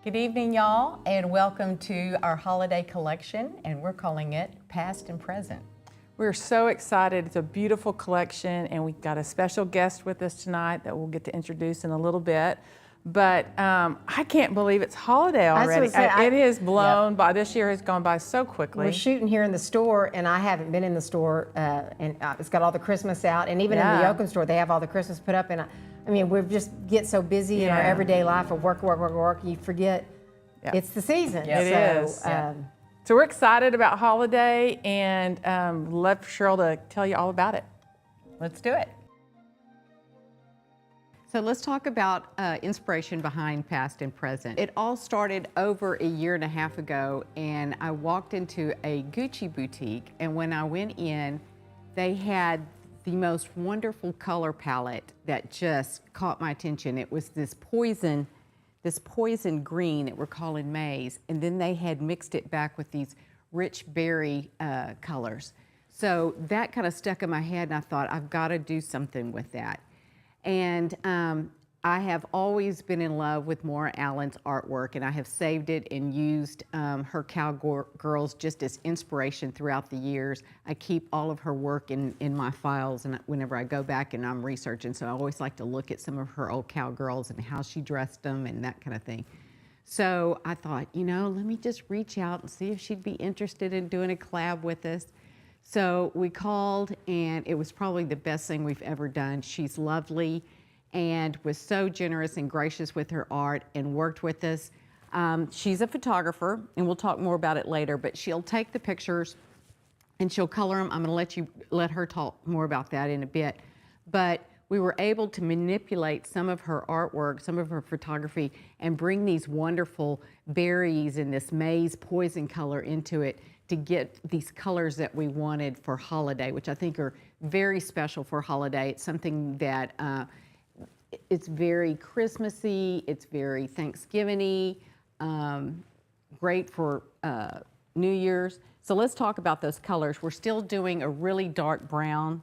Good evening, y'all, and welcome to our holiday collection, and we're calling it Past and Present. We're so excited. It's a beautiful collection, and we've got a special guest with us tonight that we'll get to introduce in a little bit. But I can't believe it's holiday already. It is blown by. This year has gone by so quickly. We're shooting here in the store, and I haven't been in the store, and it's got all the Christmas out, and even in the Yoakum store, they have all the Christmas put up. And I mean, we just get so busy in our everyday life of work, you forget it's the season. It is. So we're excited about holiday, and love Cheryl to tell you all about it. Let's do it. So let's talk about inspiration behind Past and Present. It all started over a year and a half ago, and I walked into a Gucci boutique, and when I went in, they had the most wonderful color palette that just caught my attention. It was this poison green that we're calling maize, and then they had mixed it back with these rich berry colors. So that kind of stuck in my head, and I thought, I've got to do something with that. And I have always been in love with Maura Allen's artwork, and I have saved it and used her cowgirls just as inspiration throughout the years. I keep all of her work in my files, and whenever I go back and I'm researching, so I always like to look at some of her old cowgirls and how she dressed them and that kind of thing. So I thought, you know, let me just reach out and see if she'd be interested in doing a collab with us. So we called, and it was probably the best thing we've ever done. She's lovely and was so generous and gracious with her art and worked with us. She's a photographer, and we'll talk more about it later, but she'll take the pictures and she'll color them. I'm going to let her talk more about that in a bit. But we were able to manipulate some of her artwork, some of her photography, and bring these wonderful berries and this maize poison color into it to get these colors that we wanted for holiday, which I think are very special for holiday. It's something that it's very Christmassy, it's very Thanksgiving-y, great for New Year's. So let's talk about those colors. We're still doing a really dark brown.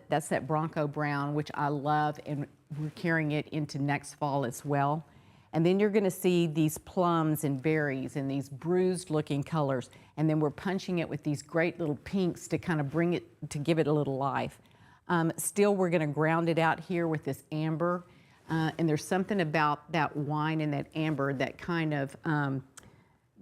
That's that Bronco brown, which I love, and we're carrying it into next fall as well. And then you're gonna see these plums and berries and these bruised looking colors. And then we're punching it with these great little pinks to kind of bring it, to give it a little life. Still, we're gonna ground it out here with this amber. And there's something about that wine and that amber that kind of,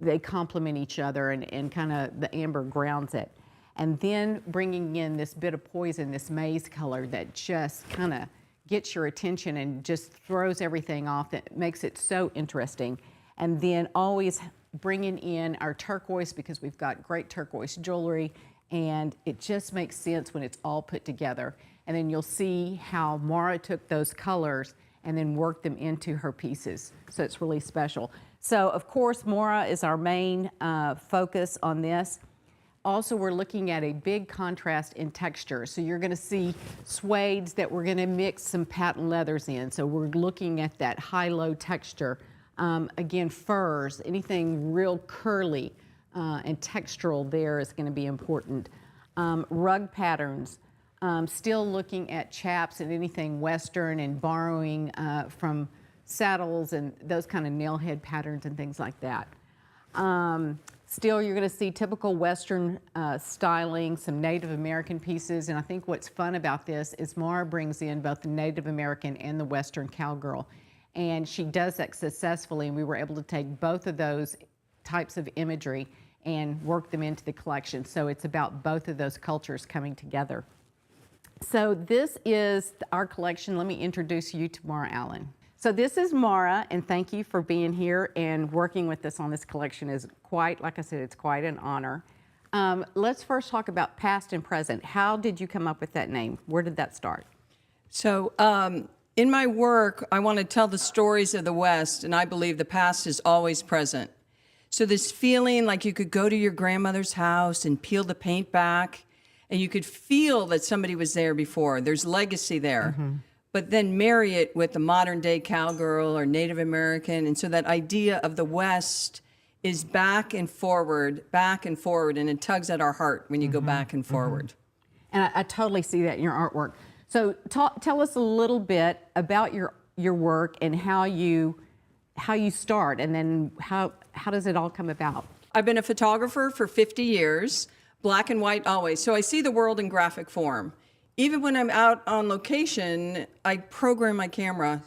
they complement each other, and kind of the amber grounds it. And then bringing in this bit of poison, this maize color that just kind of gets your attention and just throws everything off, that makes it so interesting. And then always bringing in our turquoise, because we've got great turquoise jewelry, and it just makes sense when it's all put together. And then you'll see how Maura took those colors and then worked them into her pieces. So it's really special. So of course, Maura is our main focus on this. Also, we're looking at a big contrast in texture. So you're gonna see suedes that we're gonna mix some patent leathers in. So we're looking at that high-low texture. Again, furs, anything real curly and textural there is gonna be important. Rug patterns, still looking at chaps and anything Western, and borrowing from saddles and those kind of nail head patterns and things like that. Still, you're going to see typical Western styling, some Native American pieces, and I think what's fun about this is Maura brings in both the Native American and the Western cowgirl, and she does that successfully, and we were able to take both of those types of imagery and work them into the collection. So it's about both of those cultures coming together. So this is our collection. Let me introduce you to Maura Allen. So this is Maura, and thank you for being here and working with us on this collection. Is quite, like I said, it's quite an honor. Let's first talk about Past and Present. How did you come up with that name? Where did that start? So in my work, I want to tell the stories of the West, and I believe the past is always present. So this feeling like you could go to your grandmother's house and peel the paint back, and you could feel that somebody was there before. There's legacy there. Mm-hmm. But then marry it with the modern day cowgirl or Native American. And so that idea of the West is back and forward, and it tugs at our heart when you go back and forward. And I totally see that in your artwork. So tell us a little bit about your work and how you how you start, and then how does it all come about? I've been a photographer for 50 years, black and white always. So I see the world in graphic form. Even when I'm out on location, I program my camera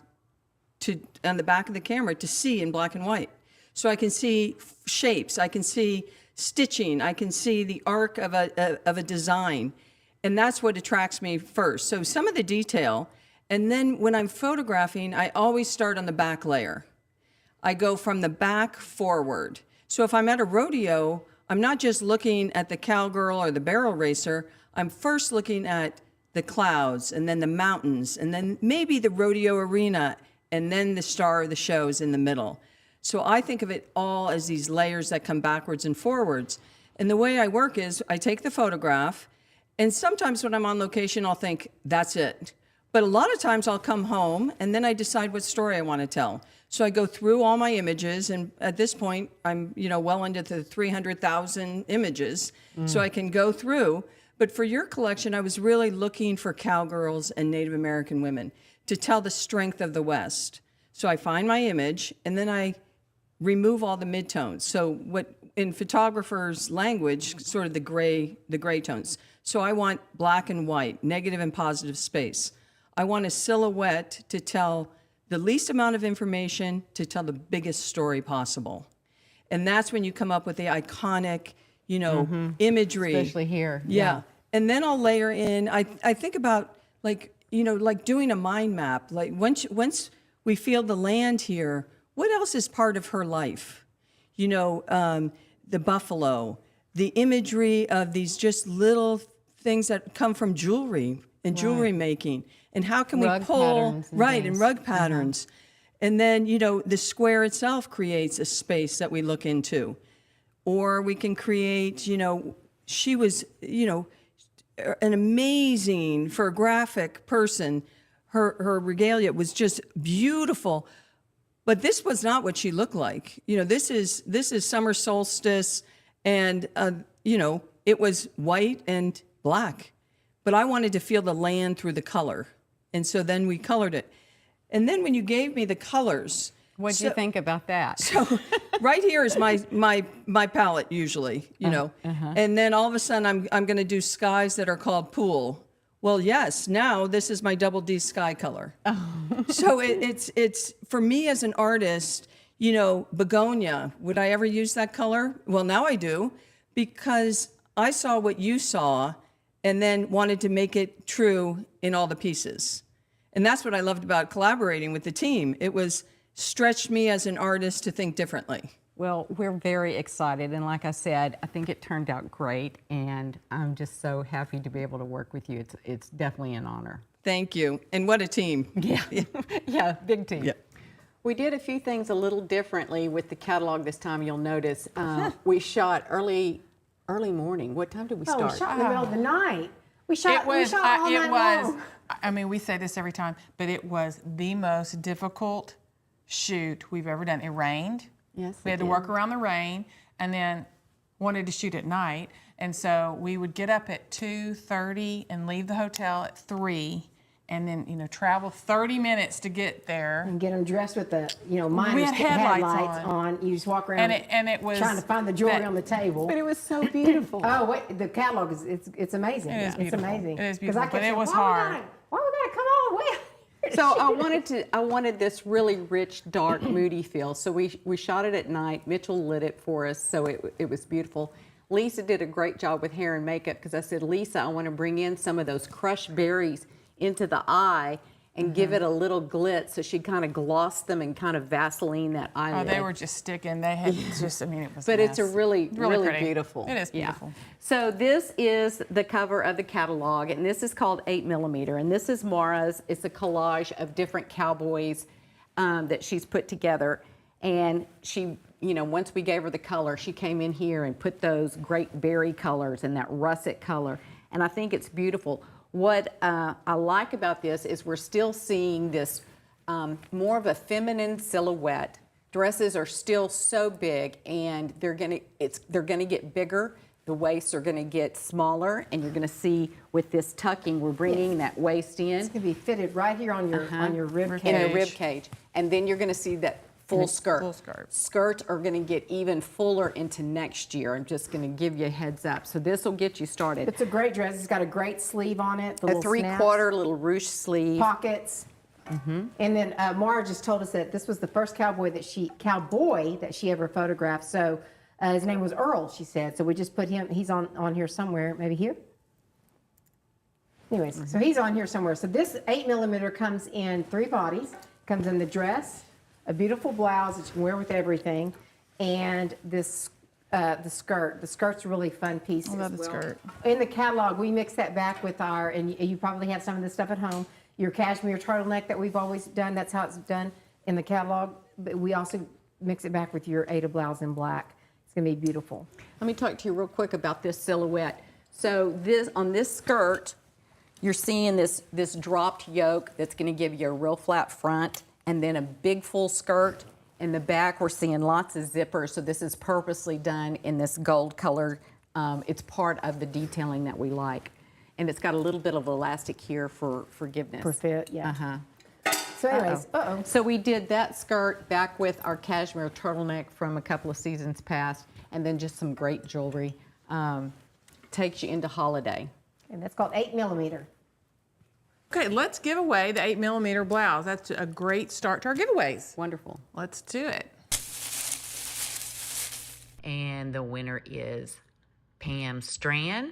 on the back of the camera to see in black and white. So I can see shapes, I can see stitching, I can see the arc of a design. And that's what attracts me first. So some of the detail, and then when I'm photographing, I always start on the back layer. I go from the back forward. So if I'm at a rodeo, I'm not just looking at the cowgirl or the barrel racer, I'm first looking at the clouds, and then the mountains, and then maybe the rodeo arena, and then the star of the show is in the middle. So I think of it all as these layers that come backwards and forwards. And the way I work is I take the photograph, and sometimes when I'm on location, I'll think, that's it. But a lot of times I'll come home, and then I decide what story I want to tell. So I go through all my images, and at this point, I'm well into the 300,000 images, so I can go through. But for your collection, I was really looking for cowgirls and Native American women to tell the strength of the West. So I find my image, and then I remove all the midtones. So what in photographers' language, sort of the gray tones. So I want black and white, negative and positive space. I want a silhouette to tell the least amount of information to tell the biggest story possible. And that's when you come up with the iconic, imagery. Especially here. Yeah. And then I'll layer in, I think about like doing a mind map. Like once we feel the land here, what else is part of her life? The buffalo, the imagery of these just little things that come from jewelry and jewelry making. And how can Rug we pull, patterns and and things. rug patterns. And then, the square itself creates a space that we look into. Or we can create, she was, an amazing, for a graphic person, her regalia was just beautiful. But this was not what she looked like. This is summer solstice, and, it was white and black. But I wanted to feel the land through the color. And so then we colored it. And then when you gave me the colors. What do you think about that? So right here is my palette usually, And then all of a sudden I'm going to do skies that are called pool. Well, yes, now this is my double D sky color. So it's for me as an artist, begonia, would I ever use that color? Well, now I do, because I saw what you saw and then wanted to make it true in all the pieces. And that's what I loved about collaborating with the team. It was stretched me as an artist to think differently. Well, we're very excited, and like I said, I think it turned out great, and I'm just so happy to be able to work with you. It's definitely an honor. Thank you. And what a team. Yeah, yeah, big team. Yeah. We did a few things a little differently with the catalog this time, you'll notice. We shot early morning. What time did we start? We shot in the middle of the night. We shot all night long. I mean, we say this every time, but it was the most difficult shoot we've ever done. It rained. Yes, we had to work around the rain, and then wanted to shoot at night. And so we would get up at 2:30 and leave the hotel at 3, and then travel 30 minutes to get there. And get them dressed with the minus We had headlights on. You just walk around and it was trying to find the jewelry on the table. But it was so beautiful. Oh wait, the catalog it's amazing. It is beautiful. It's amazing. It is 'Cause beautiful, I kept but it saying, was why hard. we gotta come all the way? So I wanted this really rich, dark, moody feel. So we shot it at night. Mitchell lit it for us, so it was beautiful. Lisa did a great job with hair and makeup, because I said, Lisa, I want to bring in some of those crushed berries into the eye and give it a little glitz. So she kind of glossed them and kind of Vaseline that eyelid. Oh, they were just sticking. They had just, it was But a it's a mess. really pretty. beautiful. It is Yeah. beautiful. So this is the cover of the catalog, and this is called 8mm, and this is Maura's. It's a collage of different cowboys that she's put together. And she, once we gave her the color, she came in here and put those great berry colors and that russet color, and I think it's beautiful. What I like about this is we're still seeing this more of a feminine silhouette. Dresses are still so big, and they're gonna get bigger. The waists are gonna get smaller, and you're gonna see with this tucking, we're bringing that waist in. It's gonna be fitted right here on your rib cage. In the rib cage, and then you're gonna see that full skirt. Full skirt. Skirts are going to get even fuller into next year. I'm just going to give you a heads up. So this will get you started. It's a great dress. It's got a great sleeve on it. The A little 3/4 little ruche sleeve. pockets. And then Maura just told us that this was the first cowboy that she ever photographed. So his name was Earl, she said. So we just put him. He's on here somewhere. Maybe here. Anyways, so he's on here somewhere. So this 8mm comes in 3 bodies. Comes in the dress, a beautiful blouse that you can wear with everything, and this the skirt. The skirt's a really fun piece as well. I love the skirt. In the catalog, we mix that back with our, and you probably have some of this stuff at home, your cashmere turtleneck that we've always done. That's how it's done in the catalog. But we also mix it back with your Ada blouse in black. It's going to be beautiful. Let me talk to you real quick about this silhouette. So on this skirt, you're seeing this dropped yoke that's going to give you a real flat front, and then a big full skirt. In the back, we're seeing lots of zippers, so this is purposely done in this gold color. It's part of the detailing that we like. And it's got a little bit of elastic here for forgiveness. For fit, yeah. Uh-huh. So anyways, So we did that skirt back with our cashmere turtleneck from a couple of seasons past, and then just some great jewelry. Takes you into holiday. and that's called 8mm. Okay, let's give away the 8mm blouse. That's a great start to our giveaways. Wonderful. Let's do it. And the winner is Pam Strand.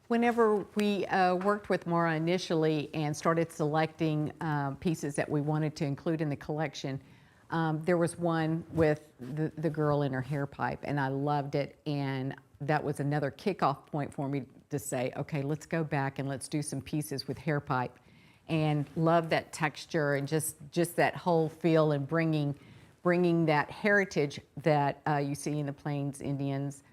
Whenever we worked with Maura initially and started selecting pieces that we wanted to include in the collection, there was one with the girl in her hair pipe, and I loved it, and that was another kickoff point for me to say, okay, let's go back and let's do some pieces with hair pipe, and love that texture and just that whole feel, and bringing that heritage that you see in the Plains Indians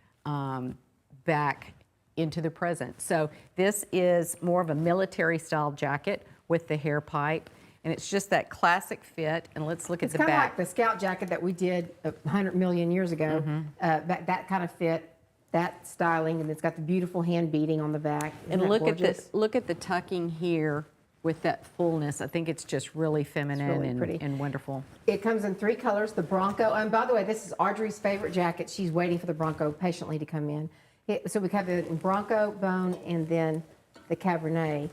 back into the present. So this is more of a military style jacket with the hair pipe, and it's just that classic fit. And let's look at the back. It's kind of like the scout jacket that we did 100 million years ago. That kind of fit, that styling, and it's got the beautiful hand beading on the back. And look at this. Look at the tucking here with that fullness. I think it's just really feminine really pretty. and wonderful. It comes in 3 colors, the Bronco. And by the way, this is Audrey's favorite jacket. She's waiting for the Bronco patiently to come in. So we have the Bronco, Bone, and then the Cabernet.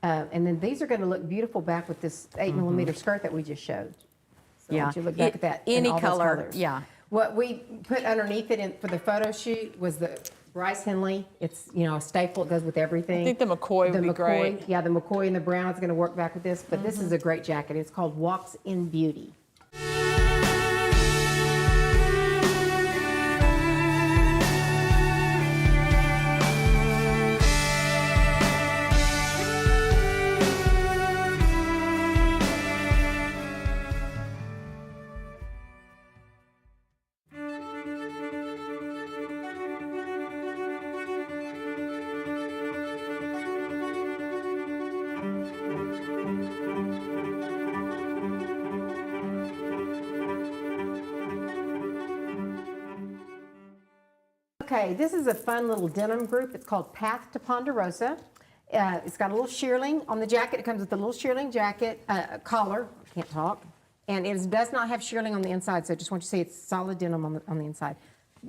And then these are going to look beautiful back with this 8mm skirt that we just showed. So Yeah. once you look back at that, Any and all those color, colors. yeah. What we put underneath it for the photo shoot was the Bryce Henley. It's, a staple. It goes with everything. I think the McCoy would be great. Yeah, the McCoy and the brown is going to work back with this. But this is a great jacket. It's called Walks in Beauty. Okay, this is a fun little denim group. It's called Path to Ponderosa. It's got a little shearling on the jacket. It comes with a little shearling jacket, collar. I can't talk. And it does not have shearling on the inside, so I just want you to see it's solid denim on the inside.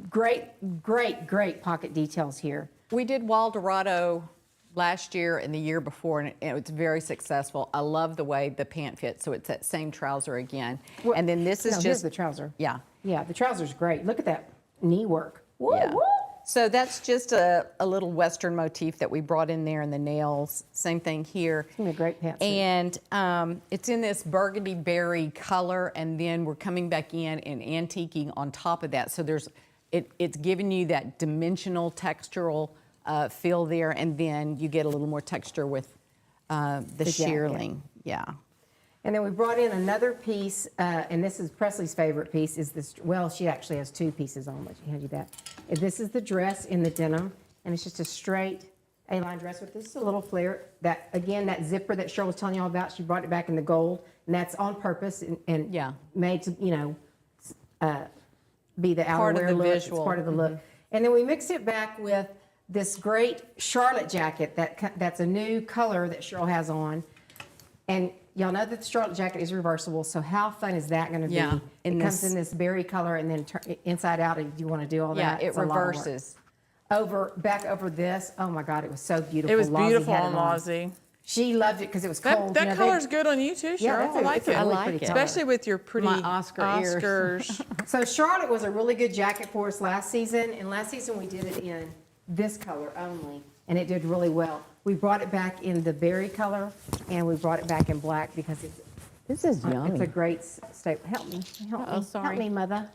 Great, great, great pocket details here. We did Waldorado last year and the year before, and it was very successful. I love the way the pant fits, so it's that same trouser again. Well, and then this is no, just here's the trouser. Yeah. Yeah, the trouser's great. Look at that knee work. Woo, Yeah. woo. So that's just a little Western motif that we brought in there in the nails. Same thing here. It's gonna be a great pantsuit. And it's in this burgundy berry color, and then we're coming back in and antiquing on top of that. So it's giving you that dimensional textural feel there, and then you get a little more texture with the jacket. shearling. Yeah. And then we brought in another piece, and this is Presley's favorite piece, is this, well, she actually has two pieces on, but she hand you that. And this is the dress in the denim, and it's just a straight A-line dress with this little flare. That, again, that zipper that Cheryl was telling you all about, she brought it back in the gold, and that's on purpose and Yeah. made to, be the Part of outerwear the look. visual. It's part of the look. And then we mixed it back with this great Charlotte jacket that's a new color that Cheryl has on. And y'all know that the Charlotte jacket is reversible, so how fun is that going to be? Yeah, It comes in this berry color and then inside out, and you want to do all Yeah, that. it It's a lot of work. reverses. Back over this. Oh my God, it was so beautiful. It was Lozzie beautiful had on it Lozzie. She loved it because it was cold. That You know, color's good on you too, Cheryl. Yeah, I like it's a it. really like pretty it. color. Especially with your pretty My Oscar ears. Oscars. So Charlotte was a really good jacket for us last season, and last season we did it in this color only, and it did really well. We brought it back in the berry color, and we brought it back in black because it's This is yummy. it's a great staple. Help me, Uh-oh, sorry. help me, mother.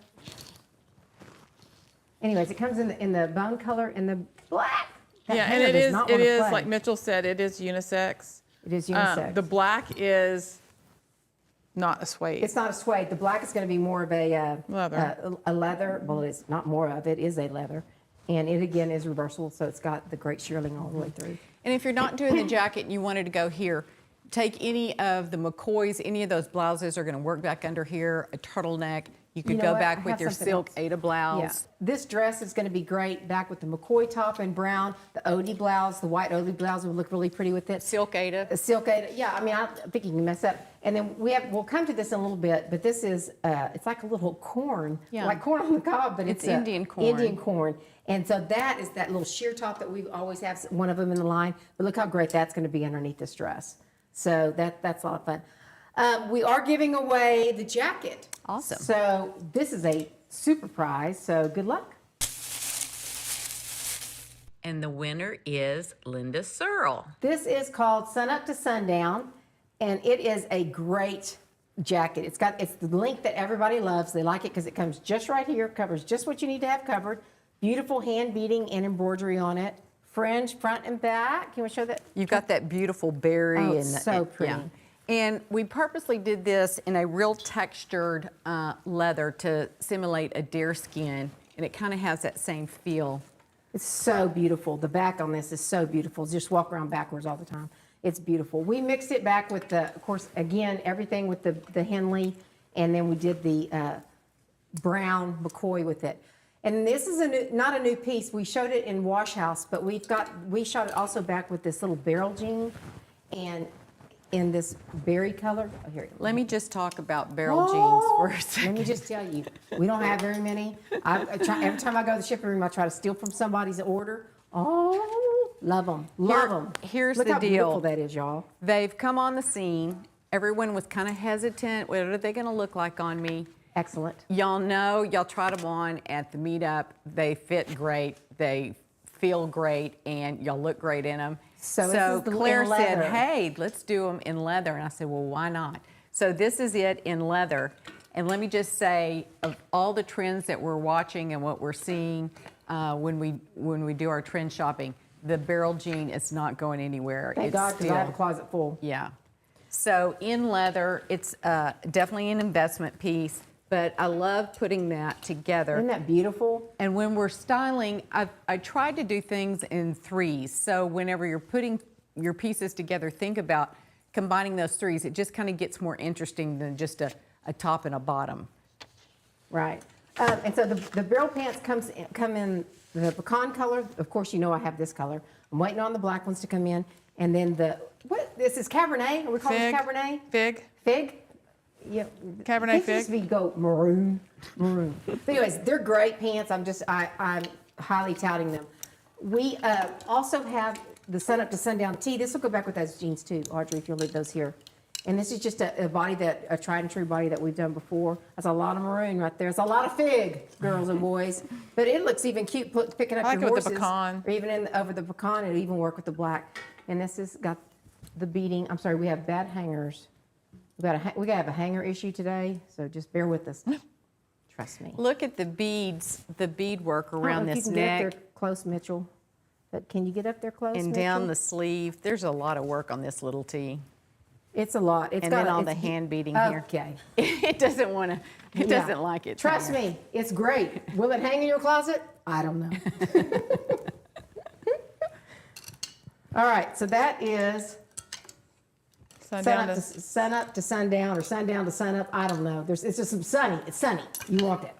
Anyways, it comes in the bone color and the black. That Yeah, hanger and does not it wanna is play. like Mitchell said, it is unisex. It is unisex. The black is not a suede. It's not a suede. The black is going to be more of a Leather. a leather. Well, it's not more of it. Is a leather, and it again is reversible, so it's got the great shearling all the way through. And if you're not doing the jacket and you wanted to go here, take any of the McCoys, any of those blouses are going to work back under here, a turtleneck. You could You know go what? back I with have your something silk else. Ada blouse. Yeah. This dress is going to be great back with the McCoy top in brown, the Odie blouse, the white Odie blouse would look really pretty with it. Silk Ada. A silk Ada, yeah. I mean, I think you can mess up. And then we'll come to this in a little bit, but this is it's like a little corn, Yeah. like corn on the cob, but It's it's Indian corn. Indian corn. And so that is that little sheer top that we always have, one of them in the line. But look how great that's going to be underneath this dress. So that's a lot of fun. We are giving away the jacket. Awesome. So this is a super prize. So good luck. And the winner is Linda Searle. This is called Sun Up to Sundown, and it is a great jacket. It's the length that everybody loves. They like it because it comes just right here, covers just what you need to have covered. Beautiful hand beading and embroidery on it. Fringe front and back. Can we show that? You've got that beautiful berry. Oh, and it's so pretty. Yeah. And we purposely did this in a real textured leather to simulate a deerskin, and it kind of has that same feel. It's so beautiful. The back on this is so beautiful. Just walk around backwards all the time. It's beautiful. We mixed it back with of course, again, everything with the Henley, and then we did the brown McCoy with it. And this is not a new piece. We showed it in Wash House, but we shot it also back with this little barrel jean, and in this berry color. Oh, here. Let me just talk about barrel jeans for a Let second. me just tell you, we don't have very many. Every time I go to the shipping room, I try to steal from somebody's order. Oh, love them, love them. Here's Look the how deal. beautiful that is, y'all. They've come on the scene. Everyone was kind of hesitant. What are they going to look like on me? Excellent. Y'all know, y'all tried them on at the meetup. They fit great. They feel great, and y'all look great in them. So this is the Claire in said, leather. hey, let's do them in leather. And I said, well, why not? So this is it in leather. And let me just say, of all the trends that we're watching and what we're seeing when we do our trend shopping, the barrel jean is not going anywhere. Thank It's God, because I have a still- closet full. Yeah. So in leather, it's definitely an investment piece, but I love putting that together. Isn't that beautiful? And when we're styling, I tried to do things in threes. So whenever you're putting your pieces together, think about combining those threes. It just kind of gets more interesting than just a top and a bottom. Right. And so the barrel pants come in the pecan color. Of course, you know I have this color. I'm waiting on the black ones to come in. And then this is Cabernet. Are we calling this Cabernet? Fig. Fig? Yeah. Cabernet These fig. used to be go maroon. But anyways, they're great pants. I'm highly touting them. We also have the Sun Up to Sundown tee. This will go back with those jeans too, Audrey, if you'll leave those here. And this is just a tried and true body that we've done before. That's a lot of maroon right there. It's a lot of fig, girls and boys. But it looks even cute picking up I like your it with horses. the pecan. Or even over the pecan, it'll even work with the black. And this has got the beading. I'm sorry, we have bad hangers. We gotta have a hanger issue today, so just bear with us. Trust me. Look at the beads, the beadwork I don't around know if this you can get neck. up there close, Mitchell. But can you get up there close? And down Mitchell? the sleeve, there's a lot of work on this little tee. It's a lot. It's And got then all it's the de- hand beating here. Okay. It doesn't want to, it Yeah. doesn't like it. Trust me, it's great. Will it hang in your closet? I don't know. All right, so that is sun up to sundown or sundown to sun up. I don't know. It's just some sunny. It's sunny. You want it.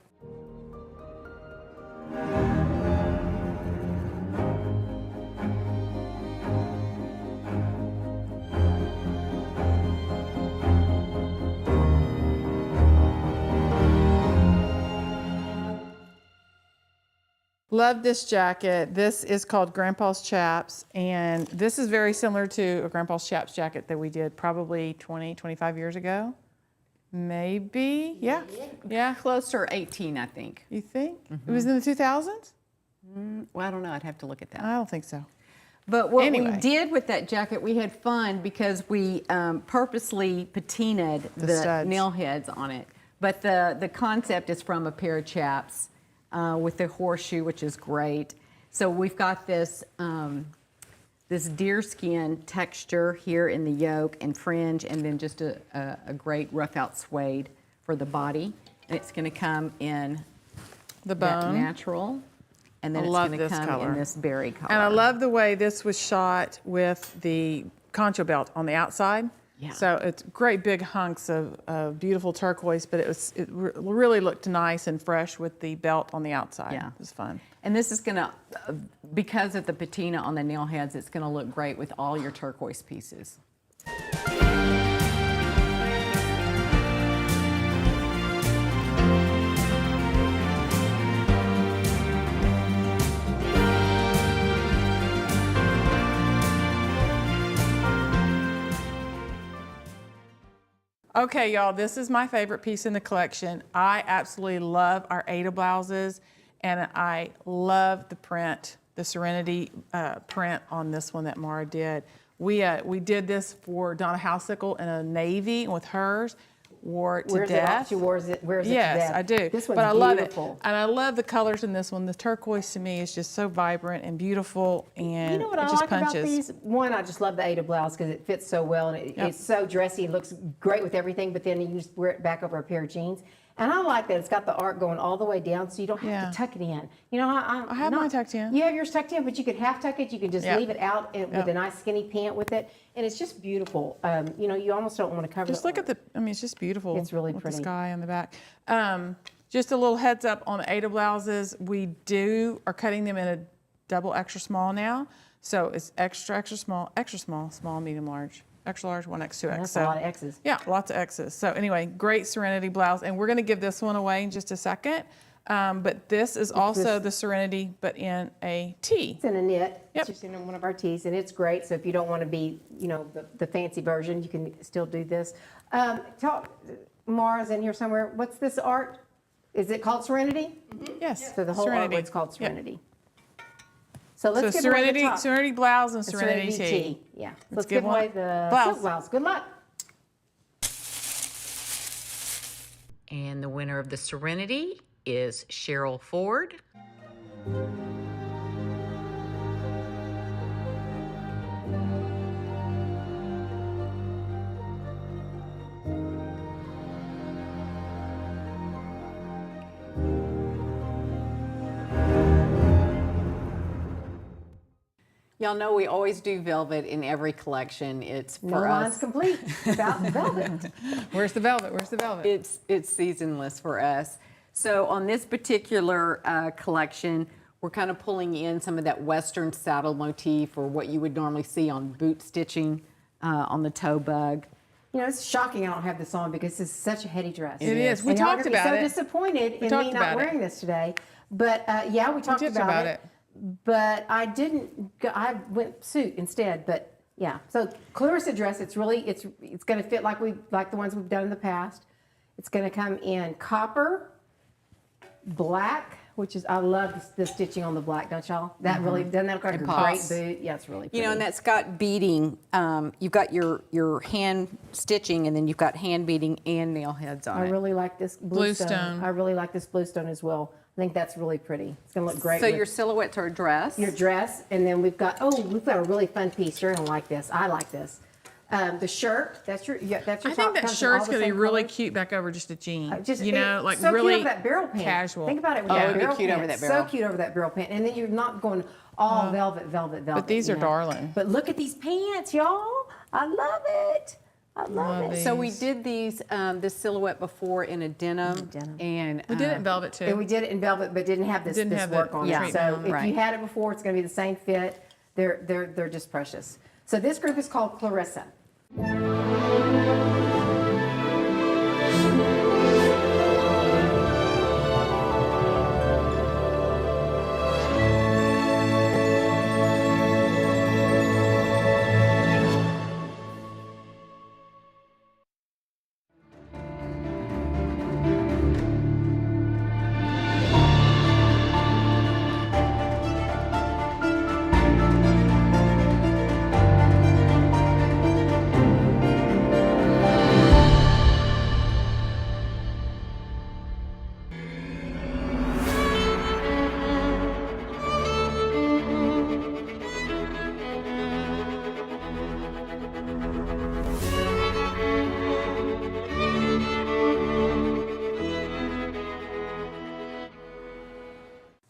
Love this jacket. This is called Grandpa's Chaps, and this is very similar to a Grandpa's Chaps jacket that we did probably 20, 25 years ago. Maybe, yeah. Yeah, Closer 18, I think. you think? It was in the 2000s? Well, I don't know. I'd have to look at that. I don't think so. But what Anyway. we did with that jacket, we had fun because we purposely patinaed the studs. nail heads on it. But the concept is from a pair of chaps with the horseshoe, which is great. So we've got this this deerskin texture here in the yoke and fringe, and then just a great rough out suede for the body. And it's going to come in The that bone. natural, and then I it's love going to this come color. in this berry color. And I love the way this was shot with the concho belt on the outside. Yeah. So it's great big hunks of beautiful turquoise, but it really looked nice and fresh with the belt on the outside. Yeah. It was fun. And this is gonna, because of the patina on the nail heads, it's gonna look great with all your turquoise pieces. Okay, y'all, this is my favorite piece in the collection. I absolutely love our Ada blouses, and I love the print, the Serenity print on this one that Maura did. We did this for Donna Housesickle in a navy with hers, wore it to Where's it death. off? She wears it to Yes, death. I do. This one's but I love beautiful. it. And I love the colors in this one. The turquoise to me is just so vibrant and beautiful, and You know what it I just like punches. about these? One, I just love the Ada blouse because it fits so well and it's so dressy. It looks great with everything, but then you just wear it back over a pair of jeans. And I like that it's got the arc going all the way down, so you don't have Yeah. to tuck it in. You know, I have mine tucked in. You have yours tucked in, but you could half tuck it. You can just Yep. leave it out with Yep. a nice skinny pant with it, and it's just beautiful. You know, you almost don't want to cover. Just look at the, I mean, it's just beautiful. It's really with pretty. the sky on the back. Just a little heads up on the Ada blouses. We are cutting them in a double extra small now. So it's extra small, small, medium, large, extra large, 1X, 2X. That's so, a lot of X's. Yeah, lots of X's. So anyway, great Serenity blouse. And we're going to give this one away in just a second. But this is also the Serenity, but in a tee. It's in a knit. Yep. It's just in one of our tees, and it's great. So if you don't want to be, you know, the fancy version, you can still do this. Maura's in here somewhere. What's this art? Is it called Serenity? Yes. So the whole Serenity. artwork's called Yep. Serenity. So So let's give away the top. Serenity blouse and The Serenity tee. Yeah. Let's Let's give give away one. the Blouse. silk blouse. Good luck. And the winner of the Serenity is Cheryl Ford. Y'all know we always do velvet in every collection. It's for No line's us. complete without velvet. Where's the velvet? Where's the velvet? It's seasonless for us. So on this particular collection, we're kind of pulling in some of that Western saddle motif or what you would normally see on boot stitching on the toe bug. You know, it's shocking I don't have this on because this is such a heady dress. It is. We And y'all are talked gonna be about so it. disappointed in talked me about not it. wearing this today. But yeah, we talked about it. But I didn't. I went suit instead. But yeah, so Clarissa dress. It's really it's going to fit like the ones we've done in the past. It's going to come in copper, black, which is I love the stitching on the black, don't y'all? That really doesn't that look like It a pops. great boot? Yeah, it's really pretty. You know, and that's got beading. You've got your hand stitching, and then you've got hand beading and nail heads on I it. really like this blue Bluestone. I really like this bluestone as well. think that's really pretty. It's gonna look great So with your silhouettes are a dress. your dress, and then we've got a really fun piece. You're gonna like this. I like this. The shirt. That's your I top. think that comes in shirt's all the gonna be same really colors. cute back over just a jean. Just you know, like so really cute over that barrel pant. casual. Think about it with Yeah. that It'd be barrel cute pant. over that So barrel. cute over that barrel pant, and then you're not going all velvet. But these you are know. darling. But look at these pants, y'all. I love it. I love it. So we did this silhouette before in a denim, and We did it in velvet too. And we did it in velvet, but didn't have this Didn't have work the on Yeah. it. So treatment if on it. you had it before, it's going to be the same fit. They're just precious. So this group is called Clarissa.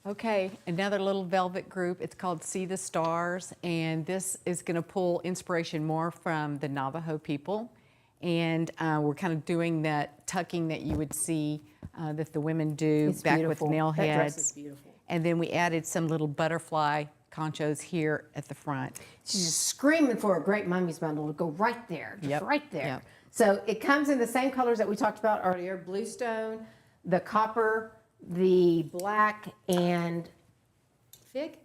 Okay, another little velvet group. It's called See the Stars, and this is going to pull inspiration more from the Navajo people. And we're kind of doing that tucking that you would see that the women do It's back beautiful. with nail That heads. dress is beautiful. And then we added some little butterfly conchos here at the front. She's just screaming for a great mummy's bundle to go right there, just Yep, right there. yep. So it comes in the same colors that we talked about earlier: bluestone, the copper, the black, and fig.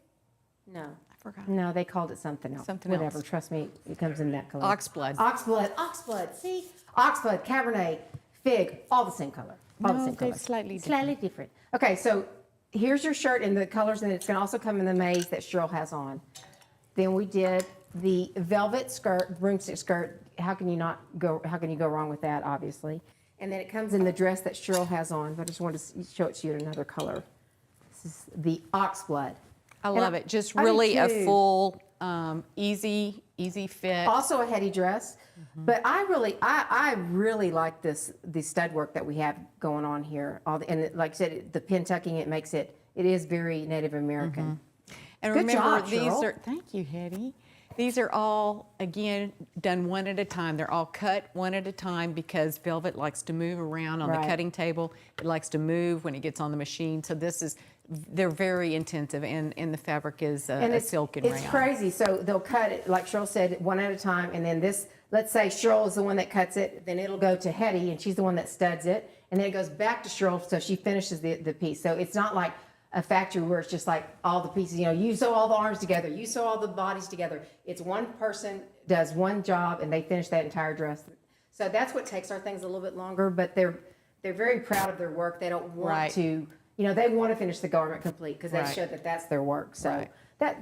No, I forgot. No, they called it something else. Something Whatever. else. Trust me, it comes in that color. Oxblood. Oxblood. See, oxblood, cabernet, fig, all the same color. All the No, same they're color. slightly Slightly different. Okay, so here's your shirt in the colors, and it's going to also come in the maize that Cheryl has on. Then we did the velvet skirt, broomstick skirt. How can you go wrong with that, obviously? And then it comes in the dress that Cheryl has on, but I just wanted to show it to you in another color. This is the oxblood. I And love it. Just I do really a too. full, easy fit. Also a heady dress, but I really like the stud work that we have going on here. And like I said, the pin tucking, it is very Native American. And Good remember, job, these Cheryl. are, thank you, Hetty. These are all, again, done one at a time. They're all cut one at a time because velvet likes to move around on Right. the cutting table. It likes to move when it gets on the machine. So they're very intensive, and the fabric is a silk and rayon. It's crazy. So they'll cut it, like Cheryl said, one at a time, and then this, let's say Cheryl is the one that cuts it, then it'll go to Hetty, and she's the one that studs it, and then it goes back to Cheryl, so she finishes the piece. So it's not like a factory where it's just like all the pieces, you sew all the arms together, you sew all the bodies together. It's one person does one job, and they finish that entire dress. So that's what takes our things a little bit longer, but they're very proud of their work. They don't want Right. to, they want to finish the garment complete because they Right. show that that's their work. So Right.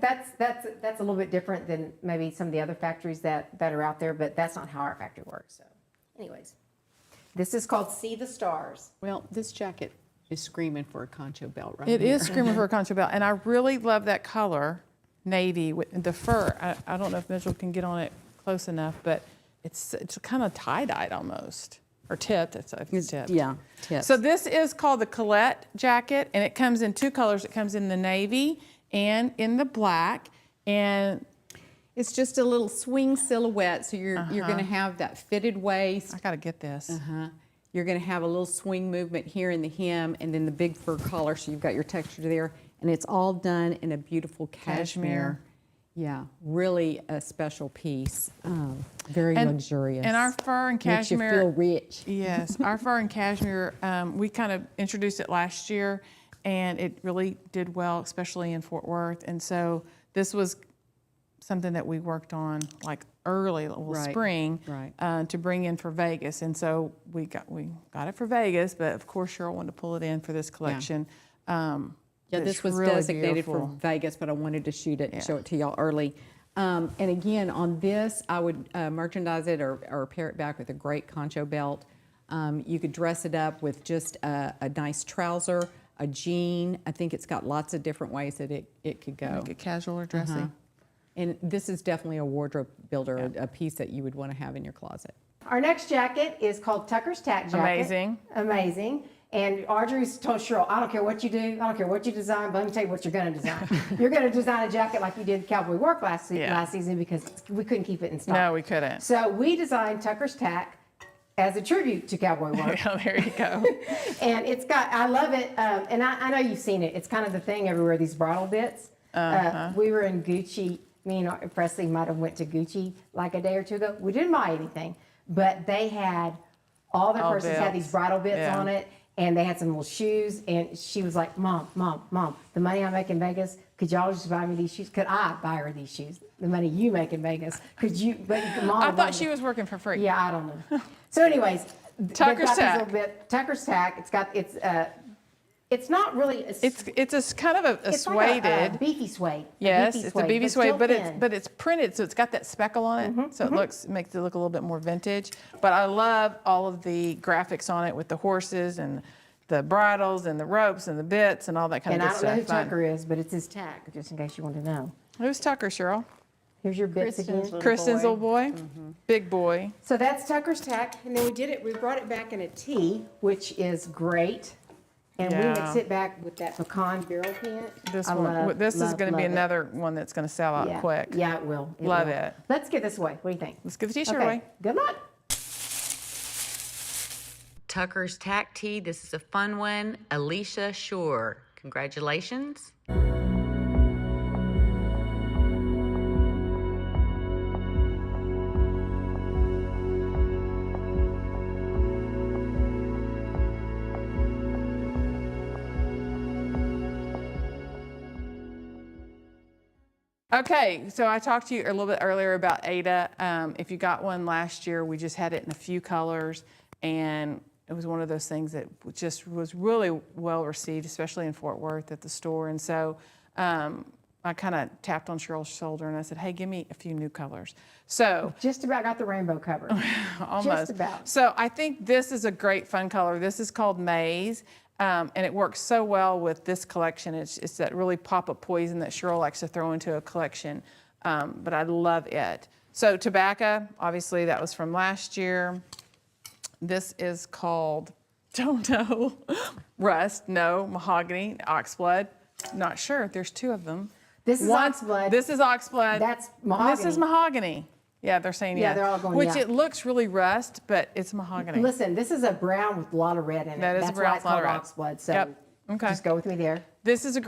that's a little bit different than maybe some of the other factories that are out there, but that's not how our factory works. So anyways, this is called See the Stars. Well, this jacket is screaming for a concho belt right It here. is screaming for a concho belt, and I really love that color, navy with the fur. I don't know if Mitchell can get on it close enough, but it's kind of tie-dyed almost, or tipped. It's tipped. Yeah, tips. So this is called the Colette jacket, and it comes in two colors. It comes in the navy and in the black, and It's just a little swing silhouette, so you're going to have that fitted waist. I gotta get this. You're going to have a little swing movement here in the hem, and then the big fur collar, so you've got your texture there, and it's all done in a beautiful cashmere. Yeah, really a special piece. Very luxurious. And our fur and Makes you cashmere. feel rich. Yes, our fur and cashmere, we kind of introduced it last year, and it really did well, especially in Fort Worth. And so this was something that we worked on like early, Right, spring, right. to bring in for Vegas. And so we got it for Vegas, but of course Cheryl wanted to pull it in for this collection. Yeah, It's this was really designated beautiful. for Vegas, but I wanted to shoot it, show it to y'all early. And again, on this, I would merchandise it or pair it back with a great concho belt. You could dress it up with just a nice trouser, a jean. I think it's got lots of different ways that it could go. Make it casual or dressy. And this is definitely a wardrobe builder, a piece that you would want to have in your closet. Our next jacket is called Tucker's Tack jacket. Amazing. Amazing. And Audrey's told Cheryl, I don't care what you do, I don't care what you design, but let me tell you what you're going to design. You're going to design a jacket like you did Cowboy Work last season because we couldn't keep it in stock. No, we couldn't. So we designed Tucker's Tack as a tribute to Cowboy Work. Oh, there you go. And it's got, I love it, and I know you've seen it. It's kind of the thing everywhere, these bridal bits. We were in Gucci, me and Presley might have went to Gucci like a day or two ago. We didn't buy anything, but they had, all their purses had these bridal bits on it, and they had some little shoes, and she was like, Mom, the money I make in Vegas, could y'all just buy me these shoes? Could I buy her these shoes? The money you make in Vegas, could you, but Mom. I thought she was working for free. Yeah, I don't know. So anyways, Tucker's Tack. Tucker's Tack, it's not really, It's a kind of a it's like suede. a beefy suede. Yes, it's a beefy suede, but still it's printed, so it's got that speckle on it, so it makes it look a little bit more vintage. But I love all of the graphics on it with the horses and the bridles and the ropes and the bits and all that kind And of I good don't know who stuff. Tucker is, but it's his tack, just in case you want to know. Who's Tucker, Cheryl? Here's your bits again. Kristen's little boy, big boy. So that's Tucker's Tack, and then we brought it back in a tea, which is great. And we mix it back with that pecan barrel paint. This I one, love, this is love, going to be love it. another one that's going to sell out quick. Yeah, it will. Love will. it. Let's give this away. What do you think? Let's give the t-shirt Okay. away. Good luck. Tucker's Tack Tee. This is a fun one. Alicia Shore. Congratulations. Okay, so I talked to you a little bit earlier about Ada. If you got one last year, we just had it in a few colors, and it was one of those things that just was really well received, especially in Fort Worth at the store. And so I kind of tapped on Cheryl's shoulder and I said, hey, give me a few new colors. So Just about got the rainbow covered. almost. Just about. So I think this is a great fun color. This is called Maize, and it works so well with this collection. It's that really pop-up poison that Cheryl likes to throw into a collection, but I love it. So Tobacco, obviously that was from last year. This is called, don't know, Rust, no, Mahogany, Oxblood, not sure, there's two of them. This is Oxblood. This is Oxblood. That's This is Mahogany. Yeah, they're saying Yeah, yeah. they're all going, Which yeah. it looks really rust, but it's Mahogany. Listen, this is a brown with a lot of red in it. That is a That's brown why it's with a lot called of Oxblood. So Yep. Okay. just go with me there. This is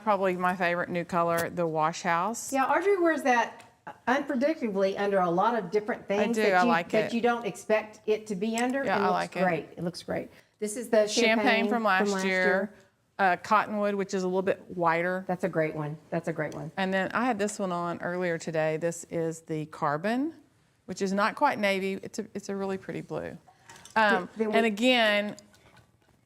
probably my favorite new color, the Wash House. Yeah, Audrey wears that unpredictably under a lot of different things do, I like that it. you don't expect it to be under. Yeah, it I looks like it. great. It looks great. This is the Champagne from last year. Cottonwood, which is a little bit whiter. That's a great one. That's a great one. And then I had this one on earlier today. This is the Carbon, which is not quite navy. It's a really pretty blue. Then And again,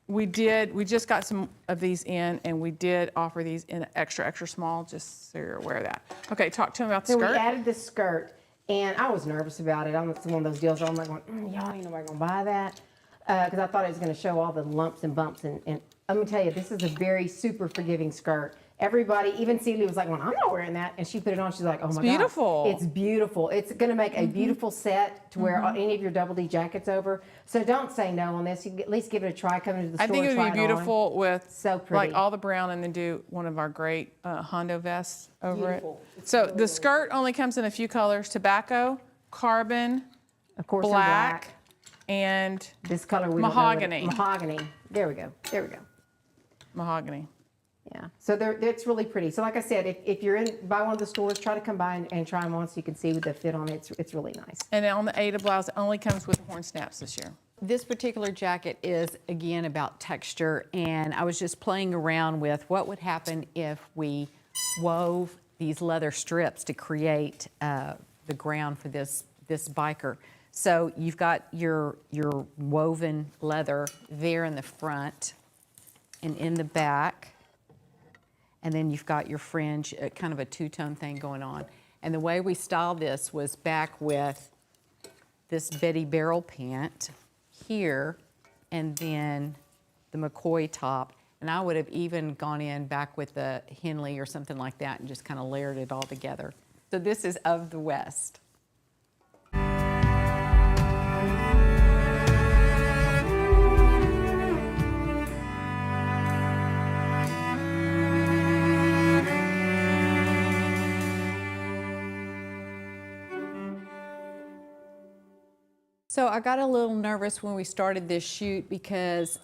we just got some of these in, and we did offer these in extra small, just so you're aware of that. Okay, talk to him about the So skirt. we added this skirt, and I was nervous about it. It's one of those deals where I'm like, y'all ain't nobody gonna buy that, because I thought it was gonna show all the lumps and bumps. And let me tell you, this is a very super forgiving skirt. Everybody, even Celia was like, well, I'm not wearing that. And she put it on, she's like, oh my God. beautiful. It's beautiful. It's gonna make a beautiful set to wear any of your double D jackets over. So don't say no on this. You can at least give it a try, come into the I store think it and would try be it on. beautiful with So pretty. like all the brown, and then do one of our great Hondo vests over Beautiful. it. It's So really, the skirt only comes in a few colors: Tobacco, Carbon, Of course, in black, and This color we don't know what Mahogany. Mahogany. There we go. There we go. Mahogany. Yeah, so it's really pretty. So like I said, if you're by one of the stores, try to come by and try them on so you can see the fit on it. It's really nice. And on the Ada blouse, it only comes with horn snaps this year. This particular jacket is, again, about texture, and I was just playing around with what would happen if we wove these leather strips to create the ground for this biker. So you've got your woven leather there in the front and in the back, and then you've got your fringe, kind of a two-tone thing going on. And the way we styled this was back with this Betty Barrel pant here, and then the McCoy top, And I would have even gone in back with the Henley or something like that and just kind of layered it all together. So this is of the West. So I got a little nervous when we started this shoot because,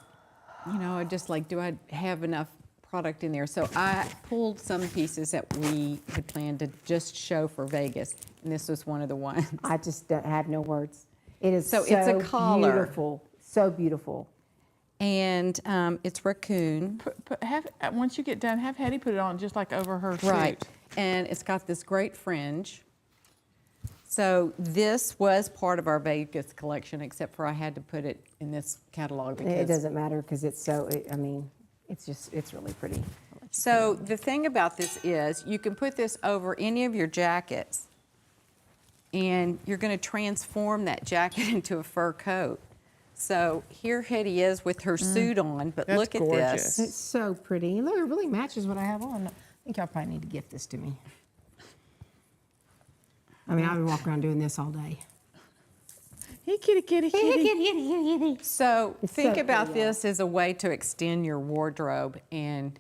you know, I just like, do I have enough product in there? So I pulled some pieces that we had planned to just show for Vegas, and this was one of the ones. I just have no words. It is So it's a collar. beautiful, so beautiful. And it's raccoon. Once you get done, have Hetty put it on just like over her Right. suit. And it's got this great fringe. So this was part of our Vegas collection, except for I had to put it in this catalog because It doesn't matter because it's so, I mean, it's really pretty. So the thing about this is you can put this over any of your jackets and you're going to transform that jacket into a fur coat. So here Hetty is with her suit on, but That's look at gorgeous. this. It's so pretty. Look, it really matches what I have on. I think y'all probably need to gift this to me. I mean, I've been walking around doing this all day. Hey, kitty, kitty, kitty. So It's think so about pretty, y'all. this as a way to extend your wardrobe and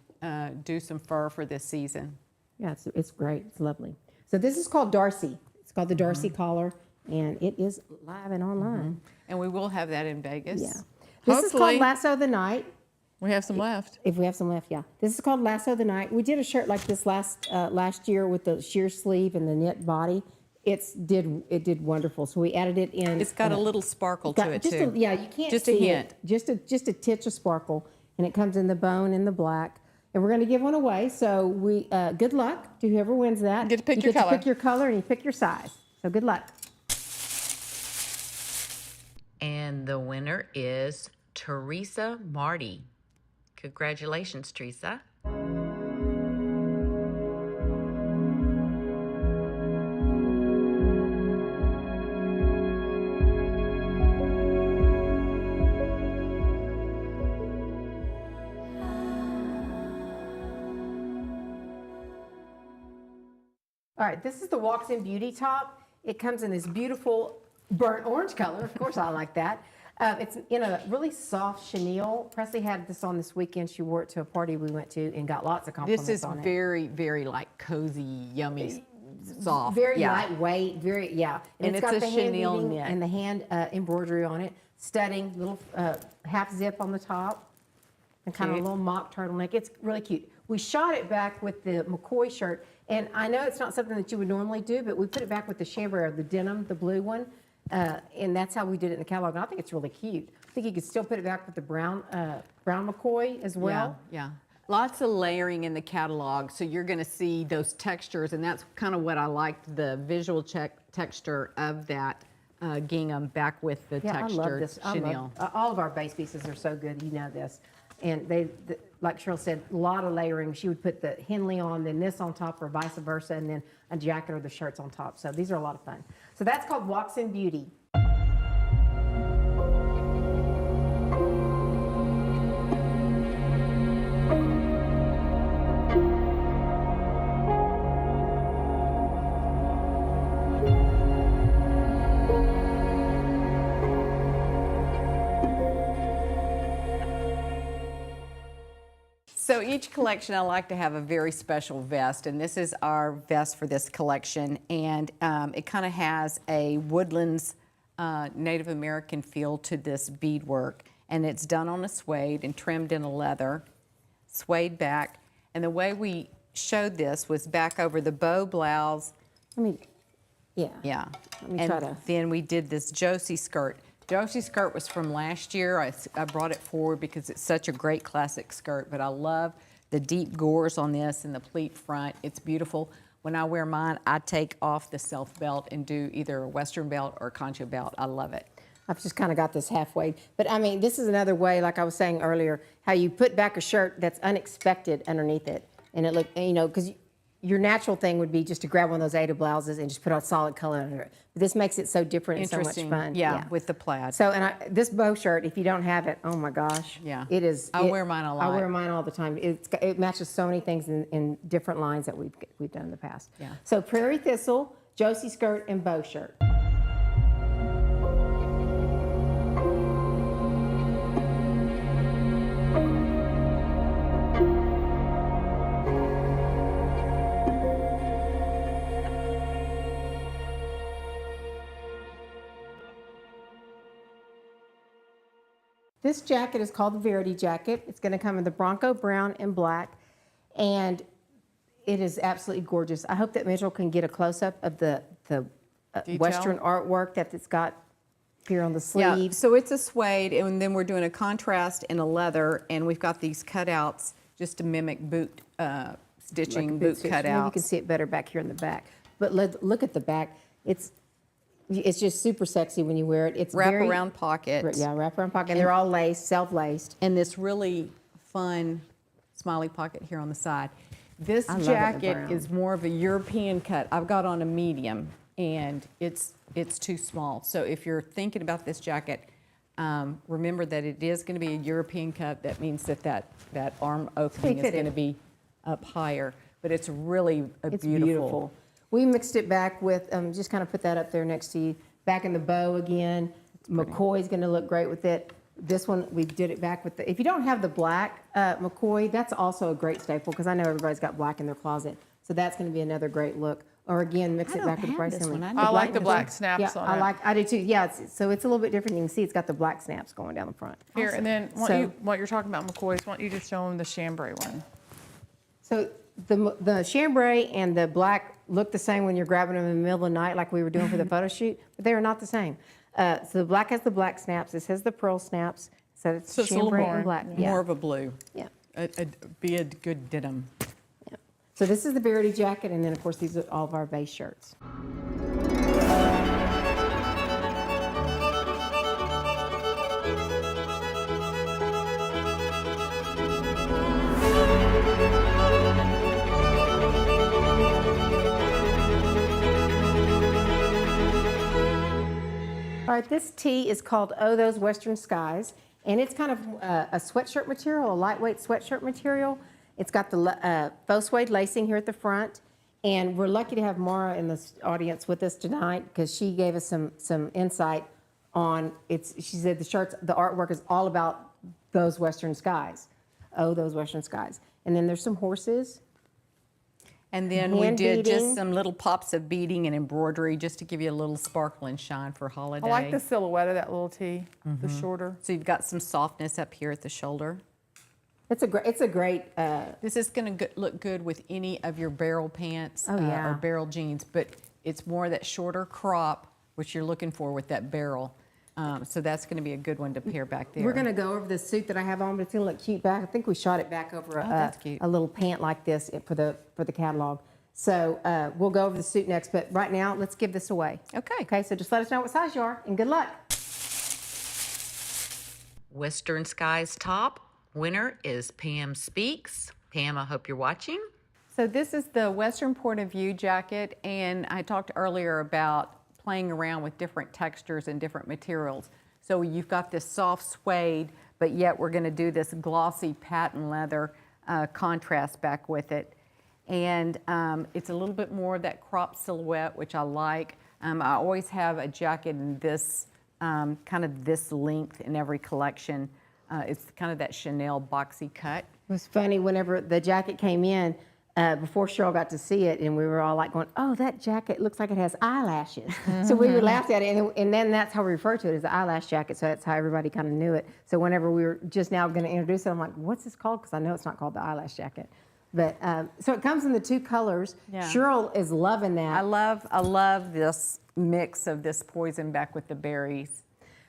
do some fur for this season. Yeah, it's great. It's lovely. So this is called Darcy. It's called the Darcy Mm-hmm. collar, and it is live and online. And we will have that in Vegas. Yeah. This is Hopefully. called Lasso the Night. We have some left. If we have some left, yeah. This is called Lasso the Night. We did a shirt like this last year with the sheer sleeve and the knit body. It did wonderful. So we added it in. It's got a little sparkle to it just too. yeah, you can't Just a see hint. it. Just a titch of sparkle, and it comes in the bone and the black. And we're going to give one away. So we good luck to whoever wins that. You get to pick you your get color. to pick your color and you pick your size. So good luck. And the winner is Teresa Marty. Congratulations, Teresa. All right, this is the Walks in Beauty top. It comes in this beautiful burnt orange color. Of course, I like that. It's in a really soft chenille. Presley had this on this weekend. She wore it to a party we went to and got lots of compliments This is on it. very, very like cozy, yummy, soft. Very yeah. lightweight, very, yeah. And it's got a the hand chenille weaving knit. and the hand embroidery on it. Studding, little half zip on the top, and kind of a Cute. little mock turtleneck. It's really cute. We shot it back with the McCoy shirt, and I know it's not something that you would normally do, but we put it back with the chambray, the denim, the blue one, and that's how we did it in the catalog. And I think it's really cute. I think you could still put it back with the brown McCoy as well. Yeah. Lots of layering in the catalog, so you're going to see those textures, and that's kind of what I liked, the visual texture of that gingham back with the Yeah, I love textured this. I chenille. love, all of our base pieces are so good. You know this. And like Cheryl said, a lot of layering. She would put the Henley on, then this on top, or vice versa, and then a jacket or the shirts on top. So these are a lot of fun. So that's called Walks in Beauty. So each collection I like to have a very special vest, and this is our vest for this collection, and it kind of has a woodlands Native American feel to this beadwork, and it's done on a suede and trimmed in a leather, suede back, and the way we showed this was back over the bow blouse. Let me, yeah. Yeah. Let me And try to- then we did this Josie skirt. Josie skirt was from last year. I brought it forward because it's such a great classic skirt, but I love the deep gores on this and the pleat front. It's beautiful. When I wear mine, I take off the self belt and do either a Western belt or a concho belt. I love it. I've just kind of got this halfway. But I mean, this is another way, like I was saying earlier, how you put back a shirt that's unexpected underneath it. And it look, you know, because your natural thing would be just to grab one of those Ada blouses and just put a solid color under it. But this makes it so different and so much Interesting. fun. Yeah, with the plaid. So, and this bow shirt, if you don't have it, oh my gosh. Yeah. It is. I wear mine a lot. I wear mine all the time. It matches so many things in different lines that we've done in the past. Yeah. So prairie thistle, Josie skirt, and bow shirt. This jacket is called the Verity jacket. It's going to come in the Bronco brown and black, and it is absolutely gorgeous. I hope that Mitchell can get a close-up of the Western artwork that it's got here on the sleeves. Yeah, so it's a suede, and then we're doing a contrast in a leather, and we've got these cutouts just to mimic boot stitching, Like a boot stitch. cutouts. Maybe you can see it better back here in the back. But look at the back. It's just super sexy when you wear it. It's very, Wrap-around pocket. Yeah, wrap-around pocket. And they're all laced, self-laced. And this really fun smiley pocket here on the side. This I love it in the jacket brown. is more of a European cut. I've got on a medium, and it's too small. So if you're thinking about this jacket, remember that it is going to be a European cut. That means that arm opening is going to be up higher. But it's really beautiful. We mixed it back with, just kind of put that up there next to you, back in the bow again. McCoy's going to look great with it. This one, we did it back with if you don't have the black McCoy, that's also a great staple because I know everybody's got black in their closet. So that's going to be another great look. Or again, mix it back with Bryce Henley. I like the black snaps on it. I do too. Yeah, so it's a little bit different. You can see it's got the black snaps going down the front. Here, and then what you're talking about McCoy's, why don't you just show them the chambray one? So the chambray and the black look the same when you're grabbing them in the middle of the night like we were doing for the photo shoot, but they are not the same. So the black has the black snaps. This has the pearl snaps. So it's a little chambray more- and black. More of a blue. Yeah. Be a good denim. Yeah. So this is the Verity jacket, and then of course these are all of our base shirts. All right, this tee is called Oh Those Western Skies, and it's kind of a sweatshirt material, a lightweight sweatshirt material. It's got the faux suede lacing here at the front, and we're lucky to have Maura in the audience with us tonight because she gave us some insight on she said the artwork is all about those Western skies. Oh, those Western skies. And then there's some horses. And then we Hand did beading. just some little pops of beading and embroidery just to give you a little sparkle and shine for holiday. I like the silhouette of that little tee, the shorter. So you've got some softness up here at the shoulder. It's a great. This is going to look good with any of your barrel pants yeah. or barrel jeans, but it's more that shorter crop, which you're looking for with that barrel. So that's going to be a good one to pair back there. We're going to go over the suit that I have on, but it's going to look cute back. I think we shot it back over that's cute. a little pant like this for the catalog. So we'll go over the suit next, but right now, let's give this away. Okay. Okay, so just let us know what size you are, and good luck. Western Skies top winner is Pam Speaks. Pam, I hope you're watching. So this is the Western Point of View jacket, and I talked earlier about playing around with different textures and different materials. So you've got this soft suede, but yet we're going to do this glossy patent leather contrast back with it. And it's a little bit more of that crop silhouette, which I like. I always have a jacket in this kind of this length in every collection. It's kind of that Chanel boxy cut. It was funny whenever the jacket came in, before Cheryl got to see it, and we were all like going, oh, that jacket looks like it has eyelashes. So we would laugh at it, and then that's how we refer to it, as the eyelash jacket, so that's how everybody kind of knew it. So whenever we were just now going to introduce it, I'm like, what's this called? Because I know it's not called the eyelash jacket. But so it comes in the two colors. Yeah. Cheryl is loving that. I love this mix of this poison back with the berries.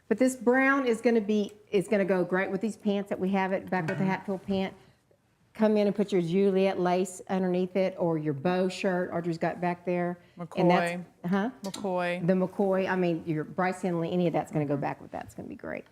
But this brown is going to go great with these pants that we have it back with the Hatfield pant. Come in and put your Juliet lace underneath it, or your bow shirt Audrey's got back there. McCoy. McCoy. The McCoy. I mean, your Bryce Henley. Any of that's going to go back with that. It's going to be great.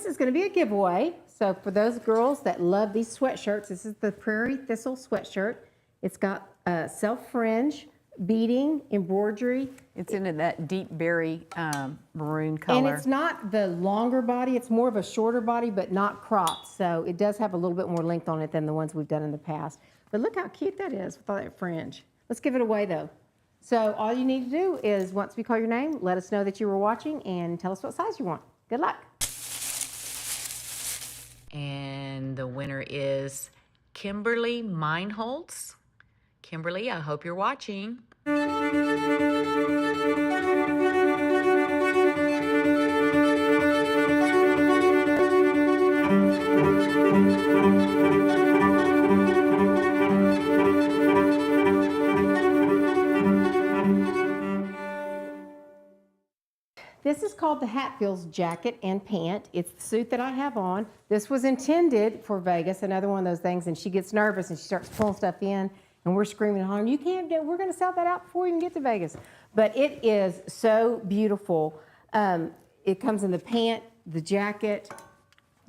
this is going to be a giveaway. So for those girls that love these sweatshirts, this is the Prairie Thistle sweatshirt. It's got self fringe, beading, embroidery. It's in that deep berry maroon color. And it's not the longer body, it's more of a shorter body, but not cropped. So it does have a little bit more length on it than the ones we've done in the past. But look how cute that is with all that fringe. Let's give it away though. So all you need to do is, once we call your name, let us know that you were watching and tell us what size you want. Good luck. And the winner is Kimberly Meinholz. Kimberly, I hope you're watching. This is called the Hatfields jacket and pant. It's the suit that I have on. This was intended for Vegas, another one of those things, and she gets nervous and she starts pulling stuff in, and we're screaming and hollering, you can't do it, we're gonna sell that out before you can get to Vegas. But it is so beautiful. It comes in the pant, the jacket.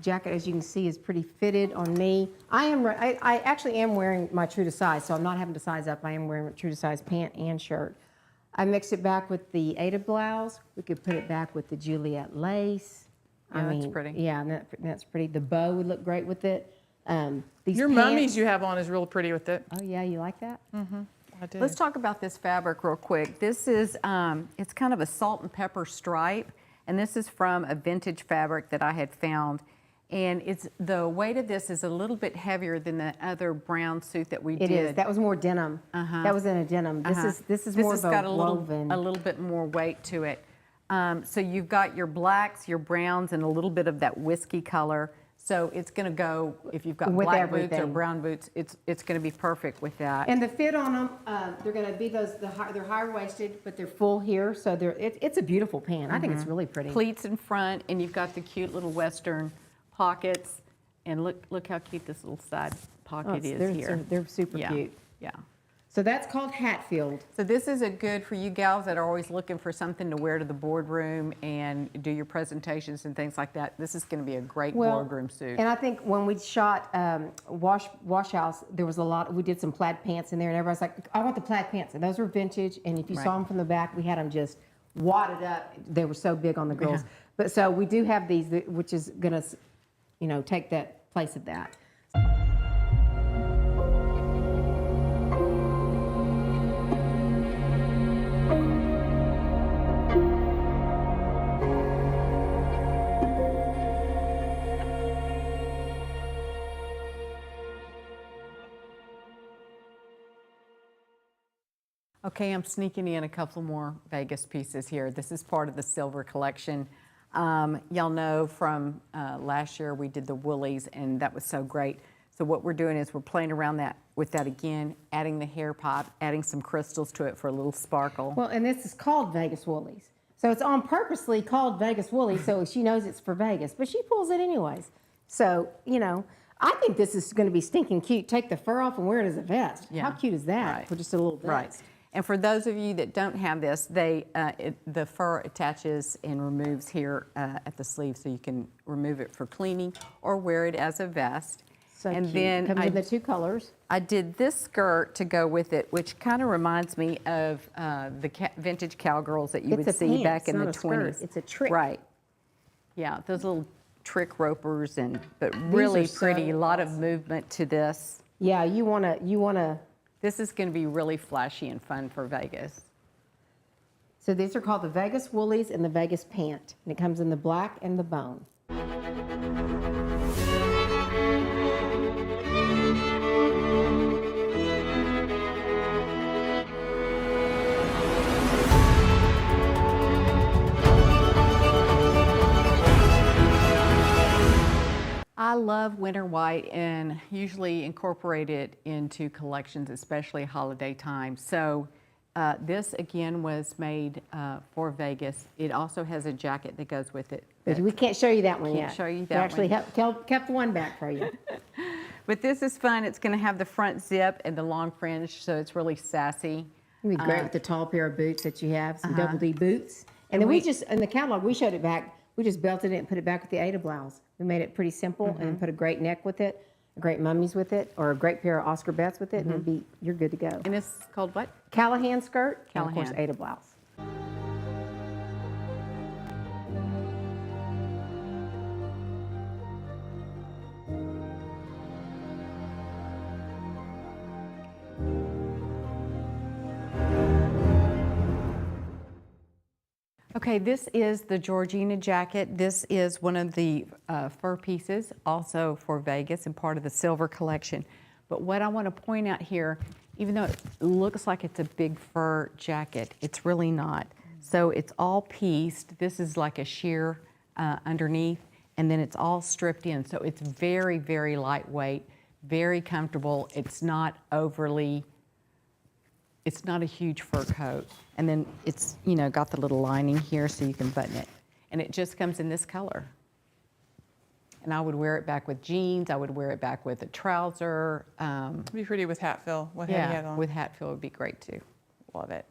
Jacket, as you can see, is pretty fitted on me. I actually am wearing my true to size, so I'm not having to size up. I am wearing a true to size pant and shirt. I mixed it back with the Ada blouse. We could put it back with the Juliet lace. Yeah, that's pretty. Yeah, and that's pretty. The bow would look great with it. These Your pants, mummies you have on is real pretty with it. Oh yeah, you like that? I do. Let's talk about this fabric real quick. This is, it's kind of a salt and pepper stripe, and this is from a vintage fabric that I had found. And the weight of this is a little bit heavier than the other brown suit that we did. It is. That was more denim. That was in a denim. This is more has of got woven. a little bit more weight to it. So you've got your blacks, your browns, and a little bit of that whiskey color. So it's going to go, if you've got With black boots or everything. brown boots, it's going to be perfect with that. And the fit on them, they're going to be they're higher waisted, but they're full here. So it's a beautiful pant. I think it's really pretty. Pleats in front, and you've got the cute little Western pockets. And look how cute this little side pocket is here. They're super Yeah, cute. yeah. So that's called Hatfield. So this is a good for you gals that are always looking for something to wear to the boardroom and do your presentations and things like that. This is going to be a great boardroom suit. And I think when we shot Wash House, there was a lot. We did some plaid pants in there, and everybody's like, "I want the plaid pants," and those were vintage. And if you saw them from the back, we had them just wadded up. They were so big on the girls. But so we do have these, which is going to, take that place of that. Okay, I'm sneaking in a couple more Vegas pieces here. This is part of the silver collection. Y'all know from last year we did the woolies, and that was so great. So what we're doing is we're playing around with that again, adding the hair pop, adding some crystals to it for a little sparkle. Well, and this is called Vegas Woolies. So it's on purposely called Vegas Woolies, so she knows it's for Vegas, but she pulls it anyways. So, I think this is going to be stinking cute. Take the fur off and wear it as a vest. Yeah. How cute is that Right. for just a little vest? Right. And for those of you that don't have this, the fur attaches and removes here at the sleeve, so you can remove it for cleaning or wear it as a vest. So and cute. then Comes in the two colors. I did this skirt to go with it, which kind of reminds me of the vintage cowgirls that you It's would a see pants, back in the not a skirt. 20s. It's a trick. Right. Yeah, those little trick ropers, but really are so pretty. A lot of movement to this. Yeah, you wanna. This is going to be really flashy and fun for Vegas. So these are called the Vegas Woolies and the Vegas Pant, and it comes in the black and the bone. I love winter white and usually incorporate it into collections, especially holiday time. So this again was made for Vegas. It also has a jacket that goes with it. But we can't show you that one yet. Can't show you We that actually one. kept one back for you. But this is fun. It's going to have the front zip and the long fringe, so it's really sassy. It'd be great with the tall pair of boots that you have, some double D boots. And then we just, in the catalog, we showed it back, We just belted it and put it back with the Ada blouse. We made it pretty simple and put a great neck with it, a great mummies with it, or a great pair of Oscar Bets with it, and you're good to go. And it's called what? Callahan skirt, and of Callahan. course Ada blouse. Okay, this is the Georgina jacket. This is one of the fur pieces, also for Vegas and part of the silver collection. But what I want to point out here, even though it looks like it's a big fur jacket, it's really not. So it's all pieced. This is like a sheer underneath, and then it's all stripped in. So it's very, very lightweight, very comfortable. It's not overly, it's not a huge fur coat. And then it's, you know, got the little lining here so you can button it. And it just comes in this color. And I would wear it back with jeans. I would wear it back with a trouser. It'd be pretty with Hatfill. What hat you had on? With Hatfill would be great too. Love it.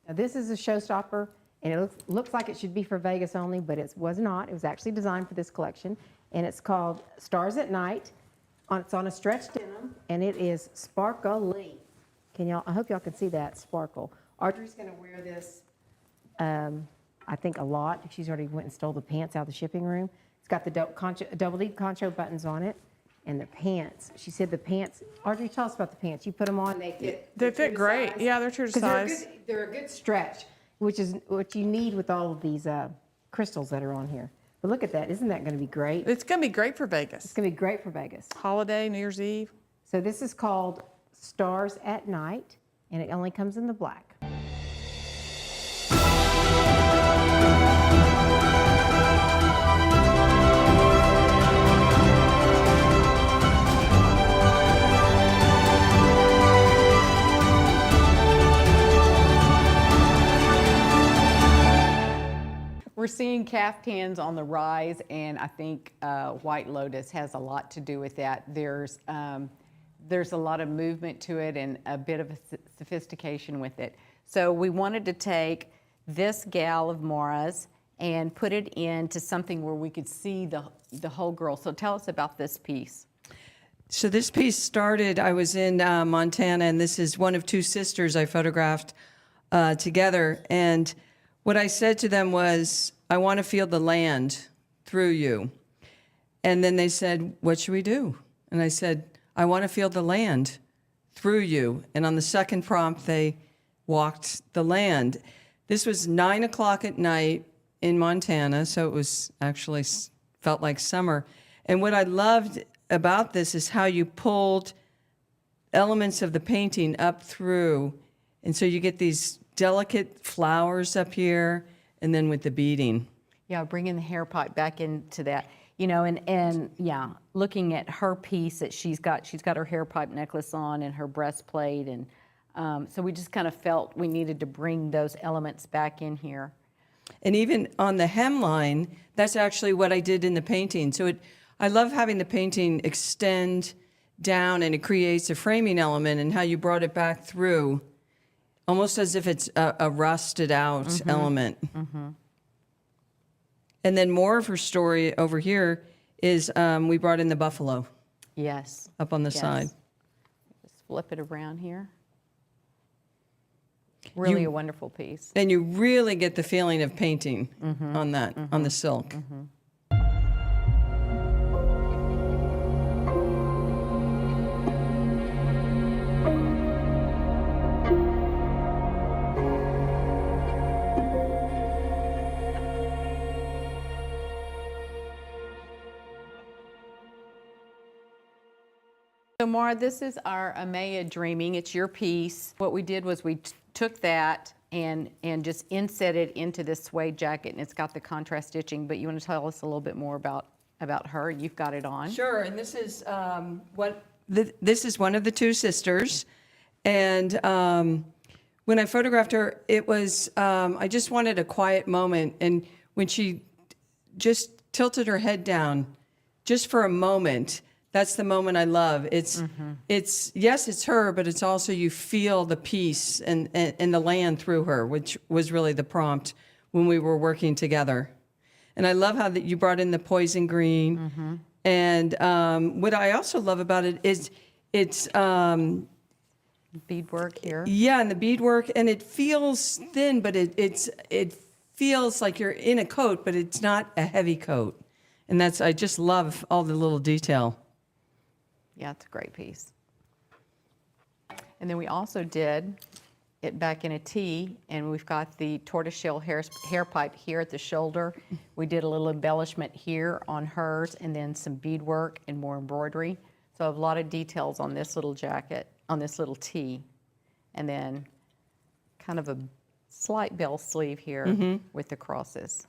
Now this is a showstopper, and it looks like it should be for Vegas only, but it was not. It was actually designed for this collection, and it's called Stars at Night. It's on a stretched denim, and it is sparkly. I hope y'all can see that sparkle. Audrey's going to wear this, I think, a lot. She's already went and stole the pants out of the shipping room. It's got the double deep concho buttons on it, and the pants. She said the pants. Audrey, tell us about the pants. You put them on, they fit. They fit great. Yeah, they're true to size. They're a good stretch, which is what you need with all of these crystals that are on here. But look at that. Isn't that going to be great? It's going to be great for Vegas. It's going to be great for Vegas. Holiday, New Year's Eve. So this is called Stars at Night, and it only comes in the black. We're seeing caftans on the rise, and I think White Lotus has a lot to do with that. There's a lot of movement to it and a bit of a sophistication with it. So we wanted to take this gal of Maura's and put it into something where we could see the whole girl. So tell us about this piece. So this piece started, I was in Montana, and this is one of two sisters I photographed together. And what I said to them was, I want to feel the land through you. And then they said, what should we do? And I said, I want to feel the land through you. And on the second prompt, they walked the land. This was 9 o'clock at night in Montana, so it was actually felt like summer. And what I loved about this is how you pulled elements of the painting up through. And so you get these delicate flowers up here, and then with the beading. Yeah, bringing the hair pipe back into that. You know, and yeah, looking at her piece that she's got her hair pipe necklace on and her breastplate, and so we just kind of felt we needed to bring those elements back in here. And even on the hemline, that's actually what I did in the painting. So I love having the painting extend down, and it creates a framing element, and how you brought it back through, almost as if it's a rusted out element. And then more of her story over here is we brought in the buffalo. Yes. Up on the side. Just flip it around here. Really a wonderful piece. And you really get the feeling of painting on that, on the silk. So Maura, this is our Amaya Dreaming. It's your piece. What we did was we took that and just inset it into this suede jacket, and it's got the contrast stitching. But you want to tell us a little bit more about her? You've got it on. Sure, and this is this is one of the two sisters, and when I photographed her, it was I just wanted a quiet moment, and when she just tilted her head down just for a moment. That's the moment I love. It's yes, it's her, but it's also you feel the peace and the land through her, which was really the prompt when we were working together. And I love how that you brought in the poison green. And what I also love about it is it's Beadwork here. yeah, and the beadwork, and it feels thin, but it feels like you're in a coat, but it's not a heavy coat. And I just love all the little detail. Yeah, it's a great piece. And then we also did it back in a T, and we've got the tortoiseshell hair pipe here at the shoulder. We did a little embellishment here on hers, and then some beadwork and more embroidery. So I have a lot of details on this little jacket, on this little tee, and then kind of a slight bell sleeve here with the crosses.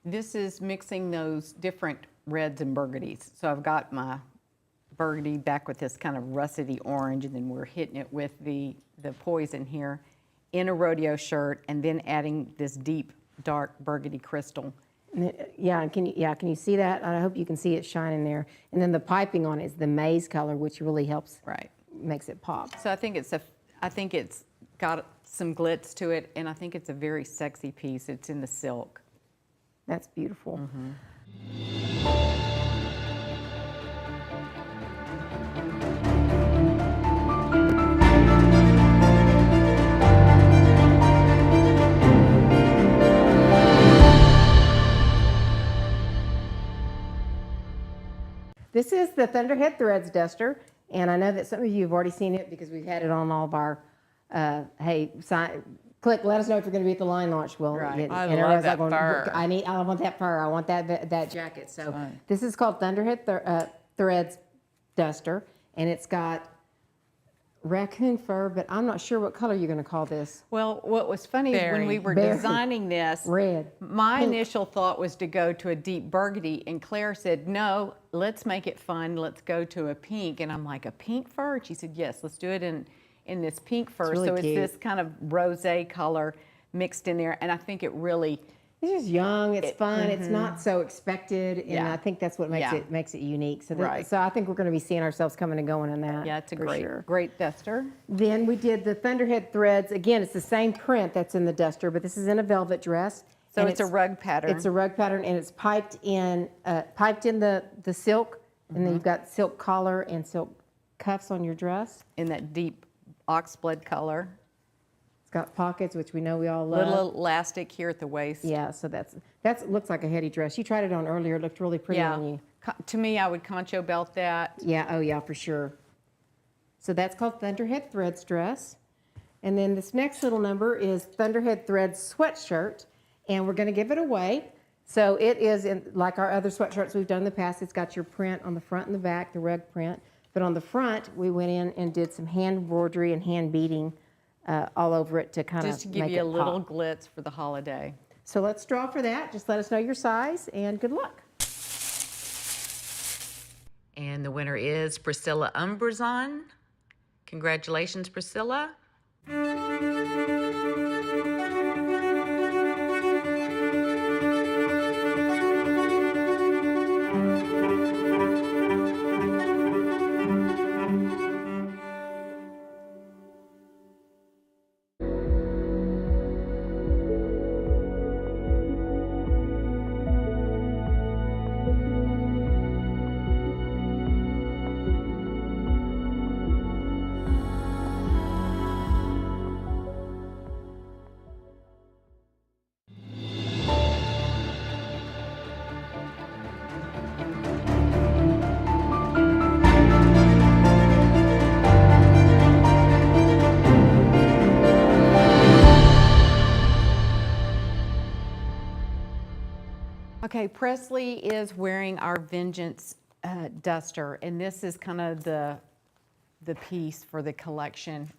This is mixing those different reds and burgundies. So I've got my burgundy back with this kind of russety orange, and then we're hitting it with the poison here in a rodeo shirt, and then adding this deep, dark burgundy crystal. Yeah, can you see that? I hope you can see it shining there. And then the piping on it is the maize color, which really helps, Right. makes it pop. So I think it's got some glitz to it, and I think it's a very sexy piece. It's in the silk. That's beautiful. This is the Thunderhead Threads Duster, and I know that some of you have already seen it because we've had it on all of our, click, let us know if you're going to be at the line launch. Well, Right. I and love everyone's that like going, fur. I want that fur. I want that jacket. So Fun. this is called Thunderhead Threads Duster, and it's got raccoon fur, but I'm not sure what color you're going to call this. Well, what was funny is when we were Berry. designing this, Red. my Pink. initial thought was to go to a deep burgundy, and Claire said, no, let's make it fun. Let's go to a pink. And I'm like, a pink fur? And she said, yes, let's do it in this pink fur. really so it's cute. this kind of rosé color mixed in there. And I think it really, It's just young. It's fun. It's not so expected, and Yeah. I think that's what makes Yeah. it unique. So, Right. so I think we're going to be seeing ourselves coming and going in that. yeah, it's a for great, sure. great duster. Then we did the Thunderhead Threads. Again, it's the same print that's in the duster, but this is in a velvet dress. So and it's a rug pattern. It's a rug pattern, and it's piped in the silk, and then you've got silk collar and silk cuffs on your dress. in that deep oxblood color. It's got pockets, which we know we all love. Little elastic here at the waist. Yeah, so that's looks like a heady dress. You tried it on earlier. It looked really pretty on you. To me, I would concho belt that. Yeah, oh yeah, for sure. So that's called Thunderhead Threads dress. And then this next little number is Thunderhead Threads sweatshirt, and we're going to give it away. So it is like our other sweatshirts we've done in the past. It's got your print on the front and the back, the rug print. But on the front, we went in and did some hand embroidery and hand beading all over it to kind of Just to give make you a it little pop. glitz for the holiday. So let's draw for that. Just let us know your size, and good luck. And the winner is Priscilla Umbrazon. Congratulations, Priscilla. Okay, Presley is wearing our Vengeance duster, and this is kind of the piece for the collection.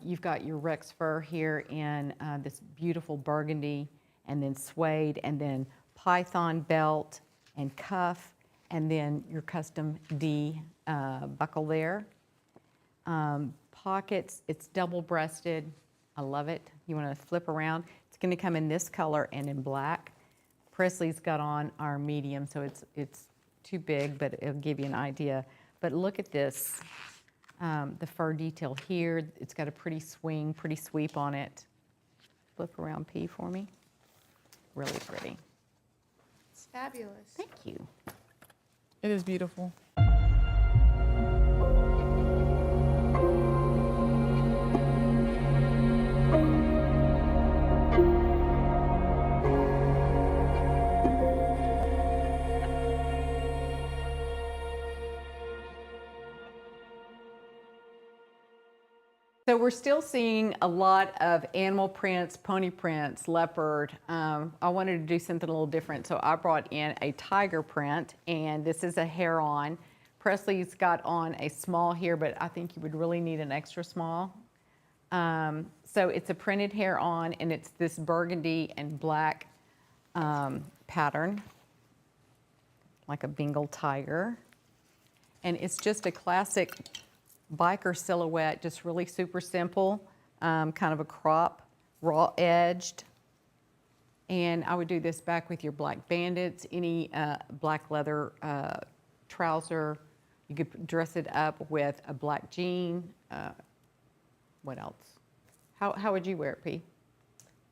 You've got your Rex fur here in this beautiful burgundy, and then suede, and then python belt and cuff, and then your custom D buckle there. Pockets, it's double-breasted. I love it. You want to flip around. It's going to come in this color and in black. Presley's got on our medium, so it's too big, but it'll give you an idea. But look at this, the fur detail here. It's got a pretty swing, pretty sweep on it. Flip around P for me. Really pretty. It's fabulous. Thank you. It is beautiful. So we're still seeing a lot of animal prints, pony prints, leopard. I wanted to do something a little different, so I brought in a tiger print, and this is a hair-on. Presley's got on a small here, but I think you would really need an extra small. So it's a printed hair-on, and it's this burgundy and black pattern, like a Bengal tiger. And it's just a classic biker silhouette, just really super simple, kind of a crop, raw edged. And I would do this back with your black bandits, any black leather trouser. You could dress it up with a black jean. What else? How would you wear it, P?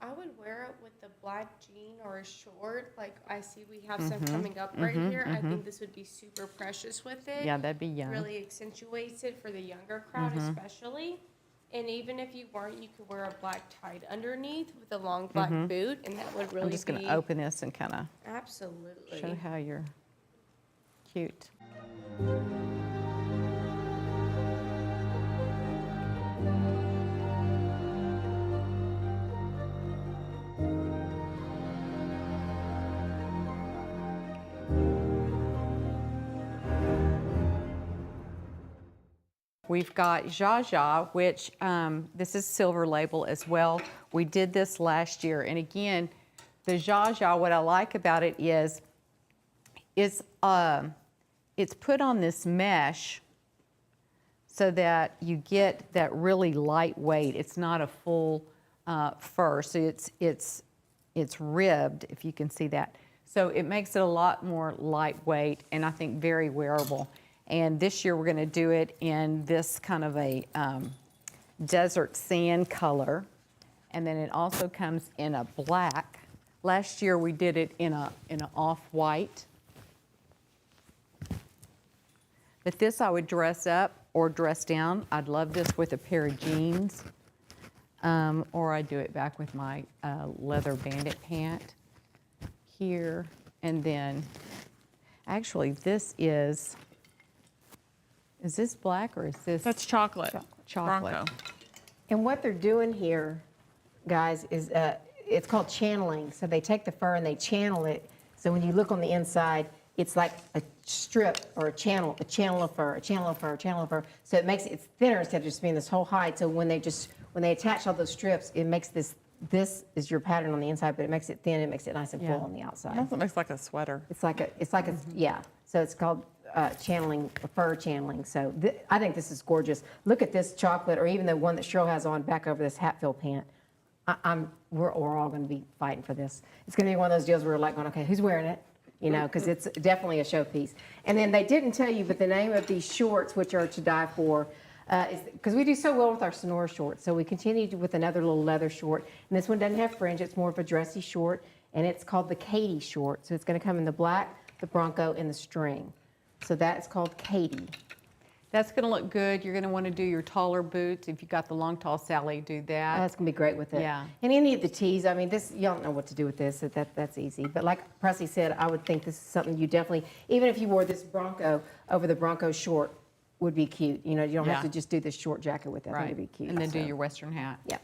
I would wear it with the black jean or a short. Like I see we have some coming up right here. I think this would be super precious with it. Yeah, that'd be young. Really accentuates it for the younger crowd especially. And even if you weren't, you could wear a black tight underneath with a long black boot, and that would really I'm just going to open this and kind of Absolutely. show how you're cute. We've got Jaja, which this is silver label as well. We did this last year. And again, the Jaja, what I like about it is it's put on this mesh so that you get that really lightweight. It's not a full fur, so it's ribbed, if you can see that. So it makes it a lot more lightweight and I think very wearable. And this year we're going to do it in this kind of a desert sand color. And then it also comes in a black. Last year we did it in an off-white. But this I would dress up or dress down. I'd love this with a pair of jeans. Or I'd do it back with my leather bandit pant here. And then, actually this is this black or is this? That's chocolate. Chocolate. Bronco. And what they're doing here, guys, is it's called channeling. So they take the fur and they channel it. So when you look on the inside, it's like a strip or a channel of fur, a channel of fur, a channel of fur. So it makes it's thinner instead of just being this whole height. So when they attach all those strips, it makes this is your pattern on the inside, but it makes it thin. It makes it nice and full on the outside. It also looks like a sweater. It's like a yeah. So it's called channeling, fur channeling. So I think this is gorgeous. Look at this chocolate, or even the one that Cheryl has on back over this Hatfield pant. We're all going to be fighting for this. It's going to be one of those deals where we're like going, okay, who's wearing it? You know, because it's definitely a showpiece. And then they didn't tell you, but the name of these shorts, which are to die for, is because we do so well with our Sonora shorts. So we continued with another little leather short. And this one doesn't have fringe. It's more of a dressy short. And it's called the Katie short. So it's going to come in the black, the Bronco, and the string. So that's called Katie. That's going to look good. You're going to want to do your taller boots. If you got the long, tall Sally, do that. That's going to be great with it. Yeah. And any of the tees, I mean, this, you don't know what to do with this, so that's easy. But like Presley said, I would think this is something you definitely, even if you wore this Bronco over the Bronco short, would be cute. You know, you don't have to just do this short jacket with it. I think it'd be cute. And then do your Western hat. Yeah.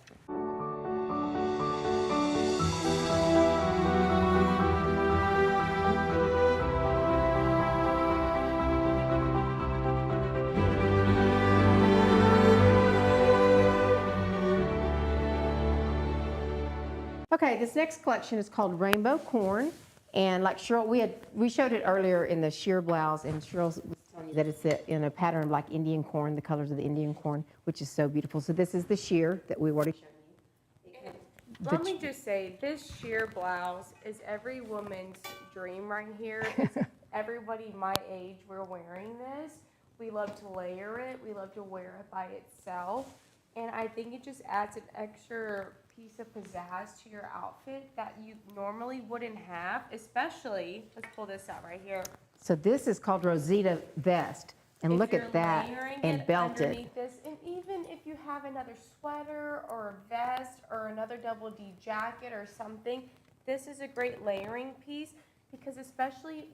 Okay, this next collection is called Rainbow Corn. And like Cheryl, we showed it earlier in the sheer blouse, and Cheryl was telling you that it's in a pattern like Indian corn, the colors of the Indian corn, which is so beautiful. So this is the sheer that we've already shown you. Let me just say, this sheer blouse is every woman's dream right here. It's everybody my age, we're wearing this. We love to layer it. We love to wear it by itself. And I think it just adds an extra piece of pizzazz to your outfit that you normally wouldn't have, especially, let's pull this out right here. So this is called Rosita Vest. And If look you're at that, layering and it belted. underneath this, and even if you have another sweater or a vest or another double D jacket or something, this is a great layering piece because especially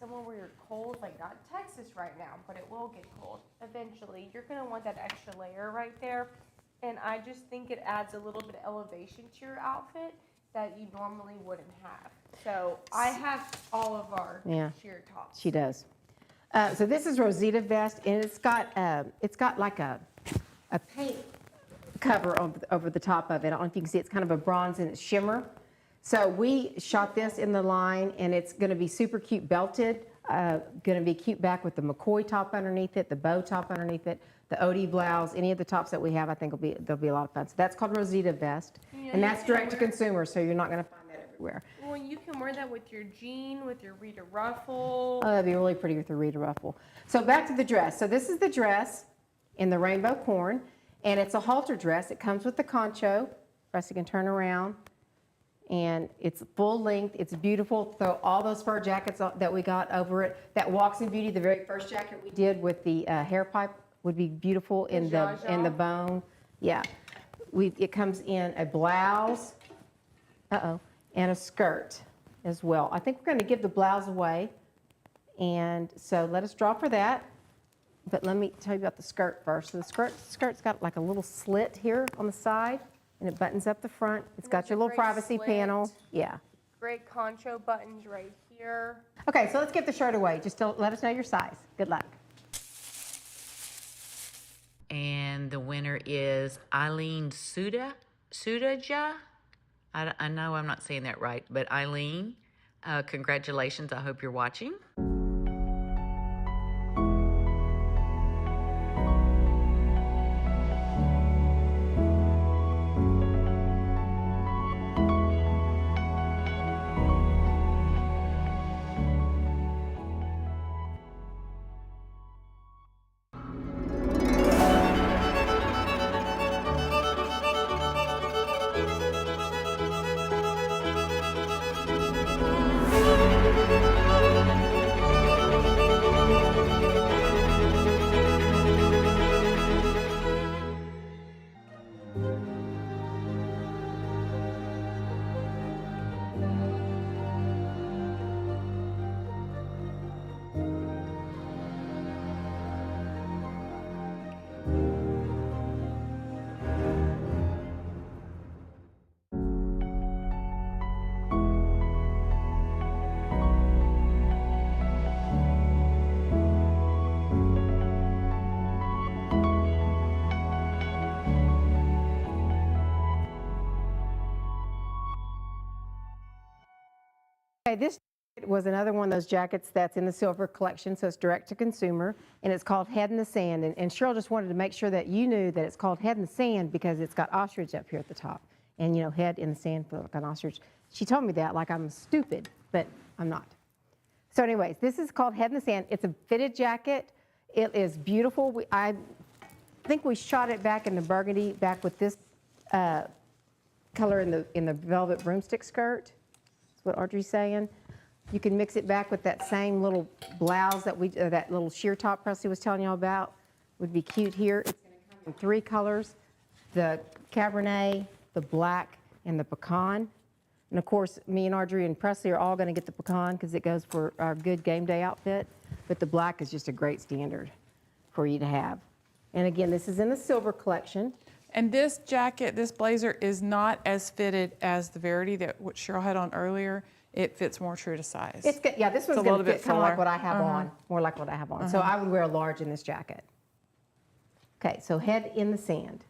somewhere where you're cold, like not Texas right now, but it will get cold eventually, you're gonna want that extra layer right there. And I just think it adds a little bit of elevation to your outfit that you normally wouldn't have. So I have all of our sheer tops. She does. So this is Rosita Vest, and it's got like a paint cover over the top of it. I don't know if you can see, it's kind of a bronze and it's shimmer. So we shot this in the line, and it's going to be super cute belted. Going to be cute back with the McCoy top underneath it, the bow top underneath it, the Odie blouse. Any of the tops that we have, I think they'll be a lot of fun. So that's called Rosita Vest, and that's direct to consumer. So you're not going to find that everywhere. Well, you can wear that with your jean, with your Rita ruffle. Oh, that'd be really pretty with the Rita ruffle. So back to the dress. So this is the dress in the rainbow corn, and it's a halter dress. It comes with the concho. Press, you can turn around, and it's full length. It's beautiful. Throw all those fur jackets that we got over it. That Walks in Beauty, the very first jacket we did with the hair pipe, would be beautiful in the bone. Yeah, it comes in a blouse. And a skirt as well. I think we're going to give the blouse away, and so let us draw for that. But let me tell you about the skirt first. So the skirt's got like a little slit here on the side, and it buttons up the front. It's got your little privacy panel. Yeah. Great concho buttons right here. Okay, so let's get the shirt away. Just let us know your size. Good luck. And the winner is Eileen Sudaja. I know I'm not saying that right, but Eileen, congratulations. I hope you're watching. Okay, this was another one of those jackets that's in the silver collection, so it's direct to consumer, and it's called Head in the Sand. And Cheryl just wanted to make sure that you knew that it's called Head in the Sand because it's got ostrich up here at the top. And you know, head in the sand for like an ostrich. She told me that like I'm stupid, but I'm not. So anyways, this is called Head in the Sand. It's a fitted jacket. It is beautiful. I think we shot it back in the burgundy, back with this color in the velvet broomstick skirt. That's what Audrey's saying. You can mix it back with that same little blouse that little sheer top Presley was telling y'all about. Would be cute here. It's going to come in 3 colors: the Cabernet, the black, and the pecan. And of course, me and Audrey and Presley are all going to get the pecan because it goes for our good game day outfit. But the black is just a great standard for you to have. And again, this is in the silver collection. And this jacket, this blazer, is not as fitted as the Verity that what Cheryl had on earlier. It fits more true to size. It's good. Yeah, this one's going to fit kind of like what I have on, more like what I have on. So I would wear a large in this jacket. Okay, so Head in the Sand.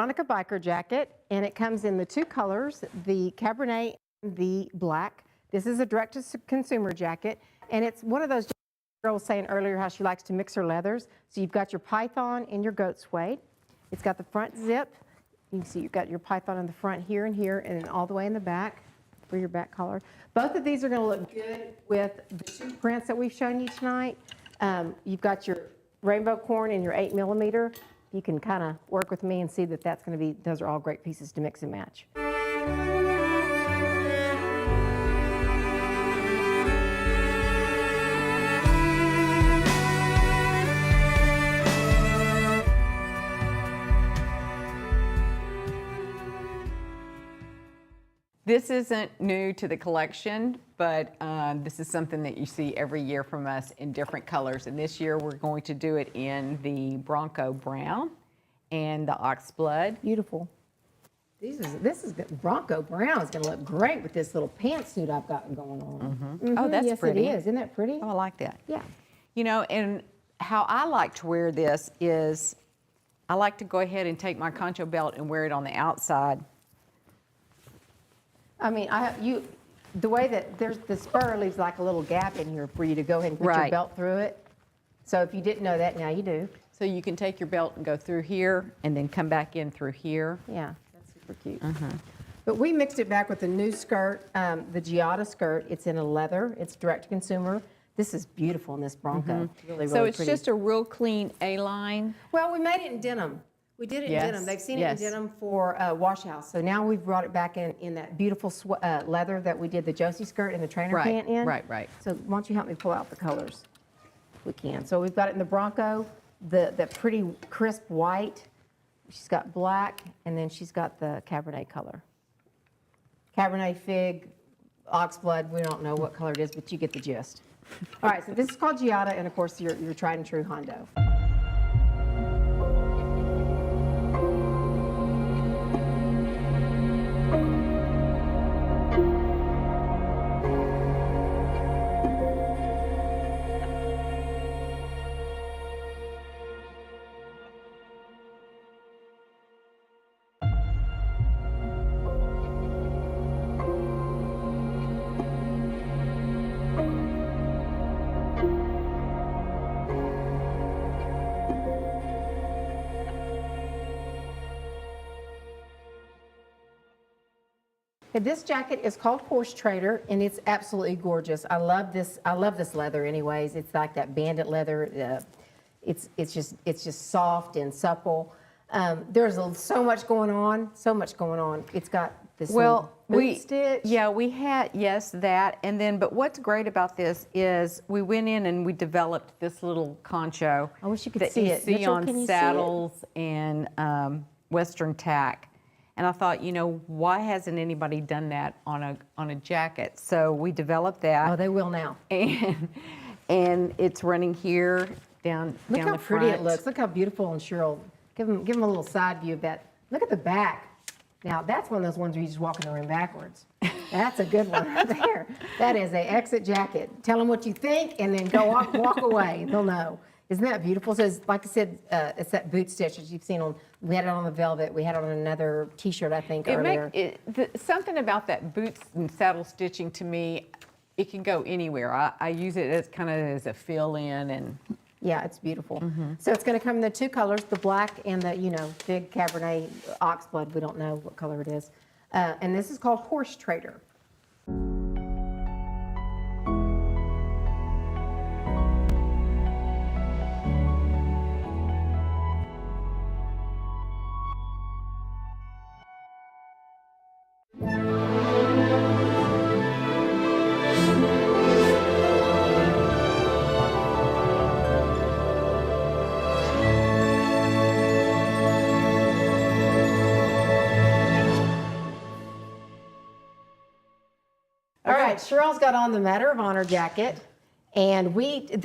Veronica biker jacket, and it comes in the 2 colors, the Cabernet and the black. This is a direct-to-consumer jacket, and it's one of those girl was saying earlier how she likes to mix her leathers. So you've got your python and your goat suede. It's got the front zip. You can see you've got your python in the front here and here, and then all the way in the back for your back collar. Both of these are going to look good with the 2 prints that we've shown you tonight. You've got your rainbow corn and your 8mm. You can kind of work with me and see that that's going to be, those are all great pieces to mix and match. This isn't new to the collection, but this is something that you see every year from us in different colors. And this year we're going to do it in the Bronco Brown and the Oxblood. Beautiful. This is Bronco Brown is going to look great with this little pantsuit I've got going on. Oh, that's yes, pretty. It is. Isn't that pretty? Oh, I like that. Yeah. You know, and how I like to wear this is I like to go ahead and take my concho belt and wear it on the outside. I mean, the way that there's the spur leaves like a little gap in here for you to go ahead and put your Right. belt through it. So if you didn't know that, now you do. So you can take your belt and go through here and then come back in through here. Yeah, that's super cute. But we mixed it back with the new skirt, the Giada skirt. It's in a leather. It's direct to consumer. This is beautiful in this Bronco. Really, So really it's pretty. just a real clean A-line. Well, we made it in denim. We did it Yes, in denim. They've seen yes. it in denim for Wash House. So now we've brought it back in that beautiful leather that we did the Josie skirt and the trainer pant in. Right. So why don't you help me pull out the colors? If we can. So we've got it in the Bronco, the pretty crisp white. She's got black, and then she's got the Cabernet color. Cabernet fig, oxblood, we don't know what color it is, but you get the gist. All right, so this is called Giada, and of course your tried and true Hondo. This jacket is called Horse Trader, and it's absolutely gorgeous. I love this. I love this leather, anyways. It's like that bandit leather. It's just soft and supple. There's so much going on. So much going on. It's got this little boot stitch. Yeah, we had, yes, that. And then, but what's great about this is we went in and we developed this little concho. I wish you could that see you it. see Mitchell, can you on see it? saddles and Western tack. And I thought, you know, why hasn't anybody done that on a jacket? So we developed that. Oh, they will now. And it's running here down Look down how the pretty front. it looks. Look how beautiful and Cheryl. Give them a little side view of that. Look at the back. Now, that's one of those ones where you just walk in the room backwards. That's a good one right there. That is an exit jacket. Tell them what you think and then go walk away. They'll know. Isn't that beautiful? So, it's, like I said, it's that boot stitch that you've seen on. We had it on the velvet. We had it on another T-shirt, I think, earlier. Something about that boots and saddle stitching to me, it can go anywhere. I use it as kind of as a fill-in and. Yeah, it's beautiful. So it's going to come in the 2 colors, the black and the, big Cabernet oxblood. We don't know what color it is. And this is called Horse Trader. All right, Cheryl's got on the Matter of Honor jacket, and we do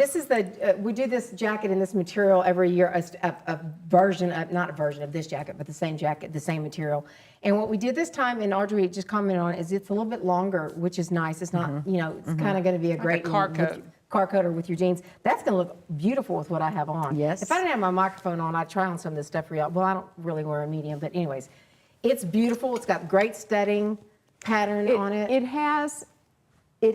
this jacket in this material every year, not a version of this jacket, but the same jacket, the same material. And what we did this time, and Audrey just commented on it, is it's a little bit longer, which is nice. It's not, it's kind of going to be a great car one coat. car coater with your jeans. That's going to look beautiful with what I have on. Yes. If I didn't have my microphone on, I'd try on some of this stuff for y'all. Well, I don't really wear a medium, but anyways, it's beautiful. It's got great studding pattern on it. It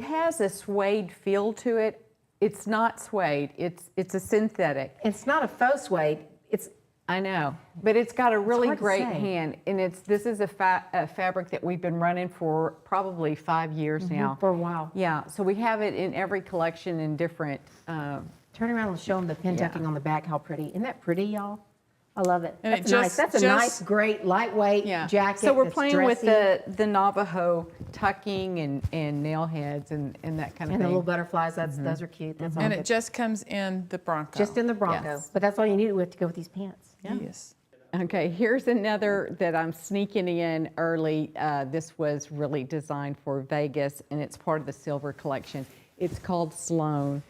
has a suede feel to it. It's not suede. It's a synthetic. It's not a faux suede. It's I know, but it's got a really hard to great say. hand, and this is a fabric that we've been running for probably 5 years now. for a while. Yeah, so we have it in every collection in different. Turn around and show them the pin tucking on the back. How pretty! Isn't that pretty, y'all? I love it. And That's it nice. That's a nice, great, lightweight jacket. So we're that's playing with dressy. the Navajo tucking and nail heads and that kind of And the thing. little butterflies. Those are cute. That's all And good. it just comes in the Bronco. Just in the Bronco. Yes. But that's all you need to go with these pants. Yes. Okay, here's another that I'm sneaking in early. This was really designed for Vegas, and it's part of the silver collection. It's called Sloan,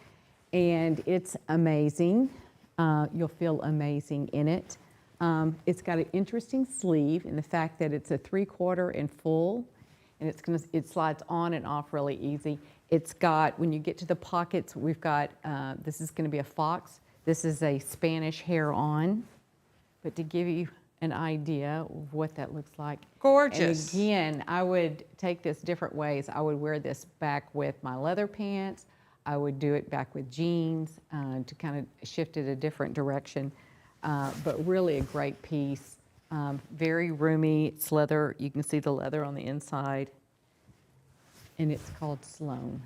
and it's amazing. You'll feel amazing in it. It's got an interesting sleeve in the fact that it's a 3/4 and full, and it slides on and off really easy. It's got, when you get to the pockets, we've got, this is gonna be a fox. This is a Spanish hair on. But to give you an idea of what that looks like. Gorgeous. And again, I would take this different ways. I would wear this back with my leather pants. I would do it back with jeans to kind of shift it a different direction. But really a great piece. Very roomy. It's leather. You can see the leather on the inside. And it's called Sloan.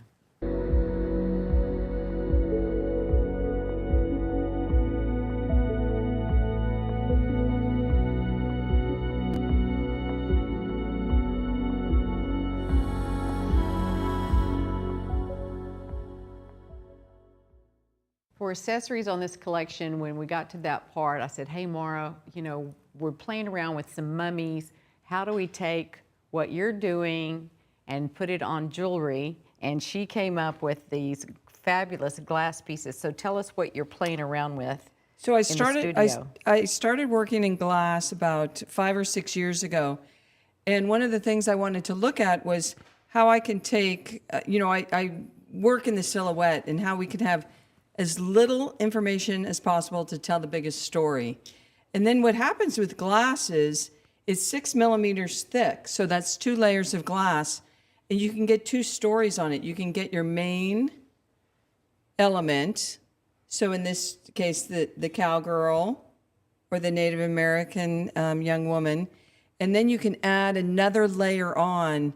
For accessories on this collection, when we got to that part, I said, hey, Maura, you know, we're playing around with some mummies. How do we take what you're doing and put it on jewelry? And she came up with these fabulous glass pieces. So tell us what you're playing around with. So I in the started. studio. I started working in glass about 5 or 6 years ago, and one of the things I wanted to look at was how I can take. I work in the silhouette and how we could have as little information as possible to tell the biggest story. And then what happens with glass is it's 6 millimeters thick, so that's 2 layers of glass, and you can get 2 stories on it. You can get your main element. So in this case, the cowgirl or the Native American young woman. And then you can add another layer on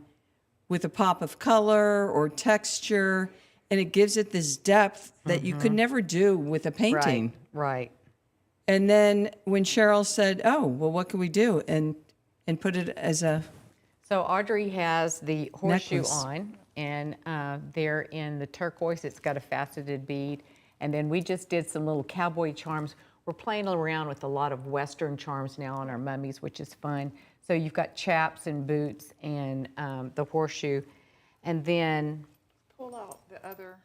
with a pop of color or texture, and it gives it this depth that you could never do with a painting. Right. And then when Cheryl said, oh, well, what can we do? And put it as a... So Audrey has the horseshoe necklace on, and there in the turquoise, it's got a faceted bead. And then we just did some little cowboy charms. We're playing around with a lot of Western charms now on our mummies, which is fun. So you've got chaps and boots and the horseshoe. And then... Pull out the other.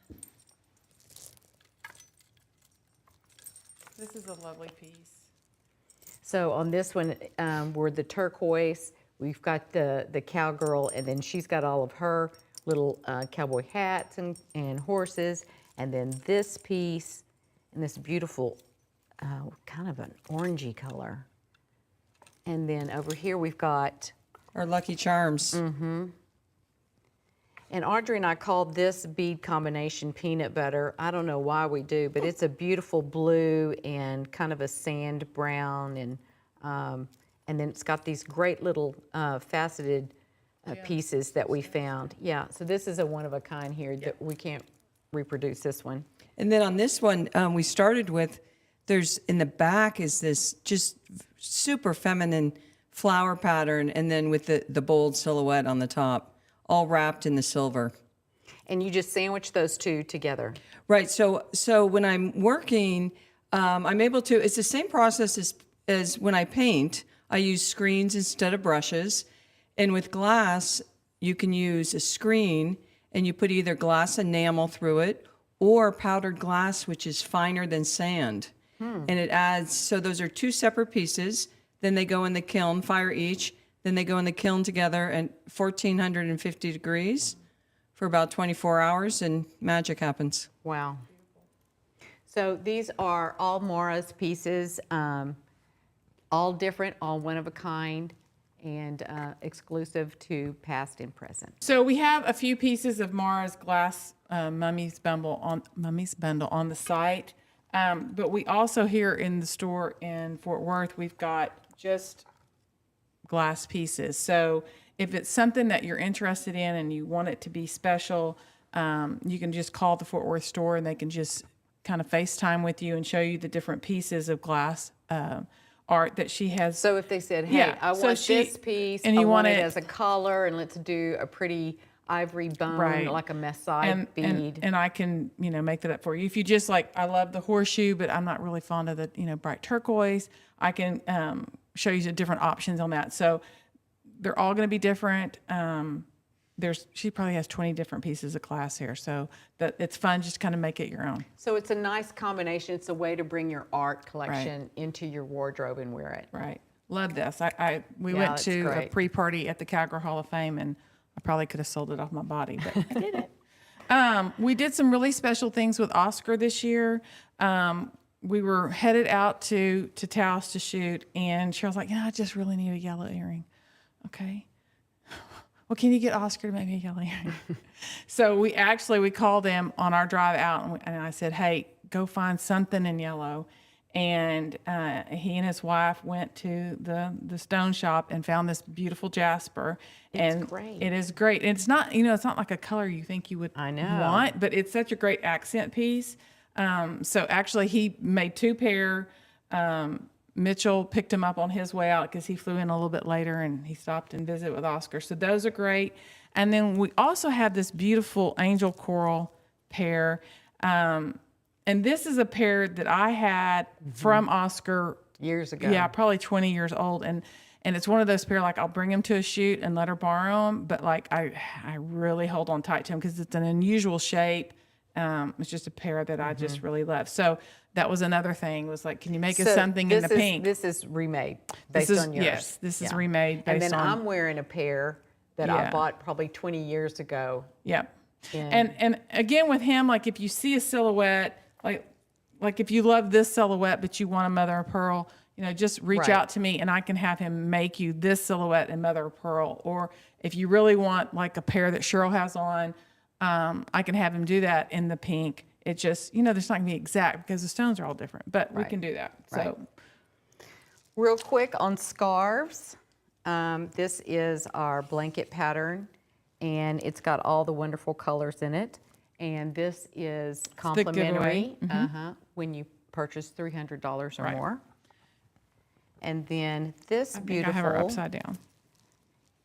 This is a lovely piece. So on this one, we're the turquoise. We've got the cowgirl, and then she's got all of her little cowboy hats and horses. And then this piece, in this beautiful, kind of an orangey color. And then over here we've got... Our Lucky Charms. And Audrey and I called this bead combination peanut butter. I don't know why we do, but it's a beautiful blue and kind of a sand brown, and then it's got these great little faceted pieces that we found. Yeah, so this is a one-of-a-kind here that we can't reproduce this one. And then on this one, we started with, there's in the back is this just super feminine flower pattern, and then with the bold silhouette on the top, all wrapped in the silver. And you just sandwich those two together. Right. So when I'm working, I'm able to. It's the same process as when I paint. I use screens instead of brushes, and with glass, you can use a screen, and you put either glass enamel through it or powdered glass, which is finer than sand. And it adds, so those are 2 separate pieces. Then they go in the kiln, fire each. Then they go in the kiln together at 1450 degrees for about 24 hours and magic happens. Wow. So these are all Maura's pieces, all different, all one of a kind, and exclusive to past and present. So we have a few pieces of Maura's glass mummy's bundle on the site, but we also here in the store in Fort Worth, we've got just glass pieces. So if it's something that you're interested in and you want it to be special, you can just call the Fort Worth store and they can just kind of FaceTime with you and show you the different pieces of glass art that she has. So if they said, hey, Yeah, I so want she- this piece, and I you want want it it- as a collar, and let's do a pretty ivory bone, Right. like a Messiah bead. And I can, make that up for you. If you just like, I love the horseshoe, but I'm not really fond of the, bright turquoise, I can show you the different options on that. So they're all going to be different. She probably has 20 different pieces of glass here. So that it's fun, just kind of make it your own. So it's a nice combination. It's a way to bring your art collection into your wardrobe and wear it. Right. Love this. We Yeah, went it's to a great. pre-party at the Cowgirl Hall of Fame, and I probably could have sold it off my body, but I did it. We did some really special things with Oscar this year. We were headed out to Taos to shoot, and Cheryl's like, I just really need a yellow earring. Okay. Well, can you get Oscar to make me a yellow earring? So we called him on our drive out, and I said, hey, go find something in yellow. And he and his wife went to the stone shop and found this beautiful jasper. And great. it is great. And it's not, it's not like a color you think you would want, but it's such a great accent piece. So actually he made 2 pair. Mitchell picked him up on his way out because he flew in a little bit later and he stopped and visited with Oscar. So those are great. And then we also have this beautiful angel coral pair. And this is a pair that I had from Oscar Years ago. Yeah, probably 20 years old. And it's one of those pair, like I'll bring him to a shoot and let her borrow them. But like I really hold on tight to him because it's an unusual shape. It's just a pair that I just really love. So that was another thing, was like, can you make us something in the pink? This is remade based on yours. Yes, this is remade based on. And then I'm wearing a pair that I Yeah. bought probably 20 years ago. Yep. And- And again with him, like if you see a silhouette, like if you love this silhouette but you want a mother of pearl, just reach Right. out to me and I can have him make you this silhouette in mother of pearl. Or if you really want like a pair that Cheryl has on, I can have him do that in the pink. It just, there's not gonna be exact because the stones are all different, but we can do that. Right. So Real quick on scarves. This is our blanket pattern, and it's got all the wonderful colors in it. And this is complimentary when you purchase $300 or Right. more. And then this I think I have her beautiful upside down.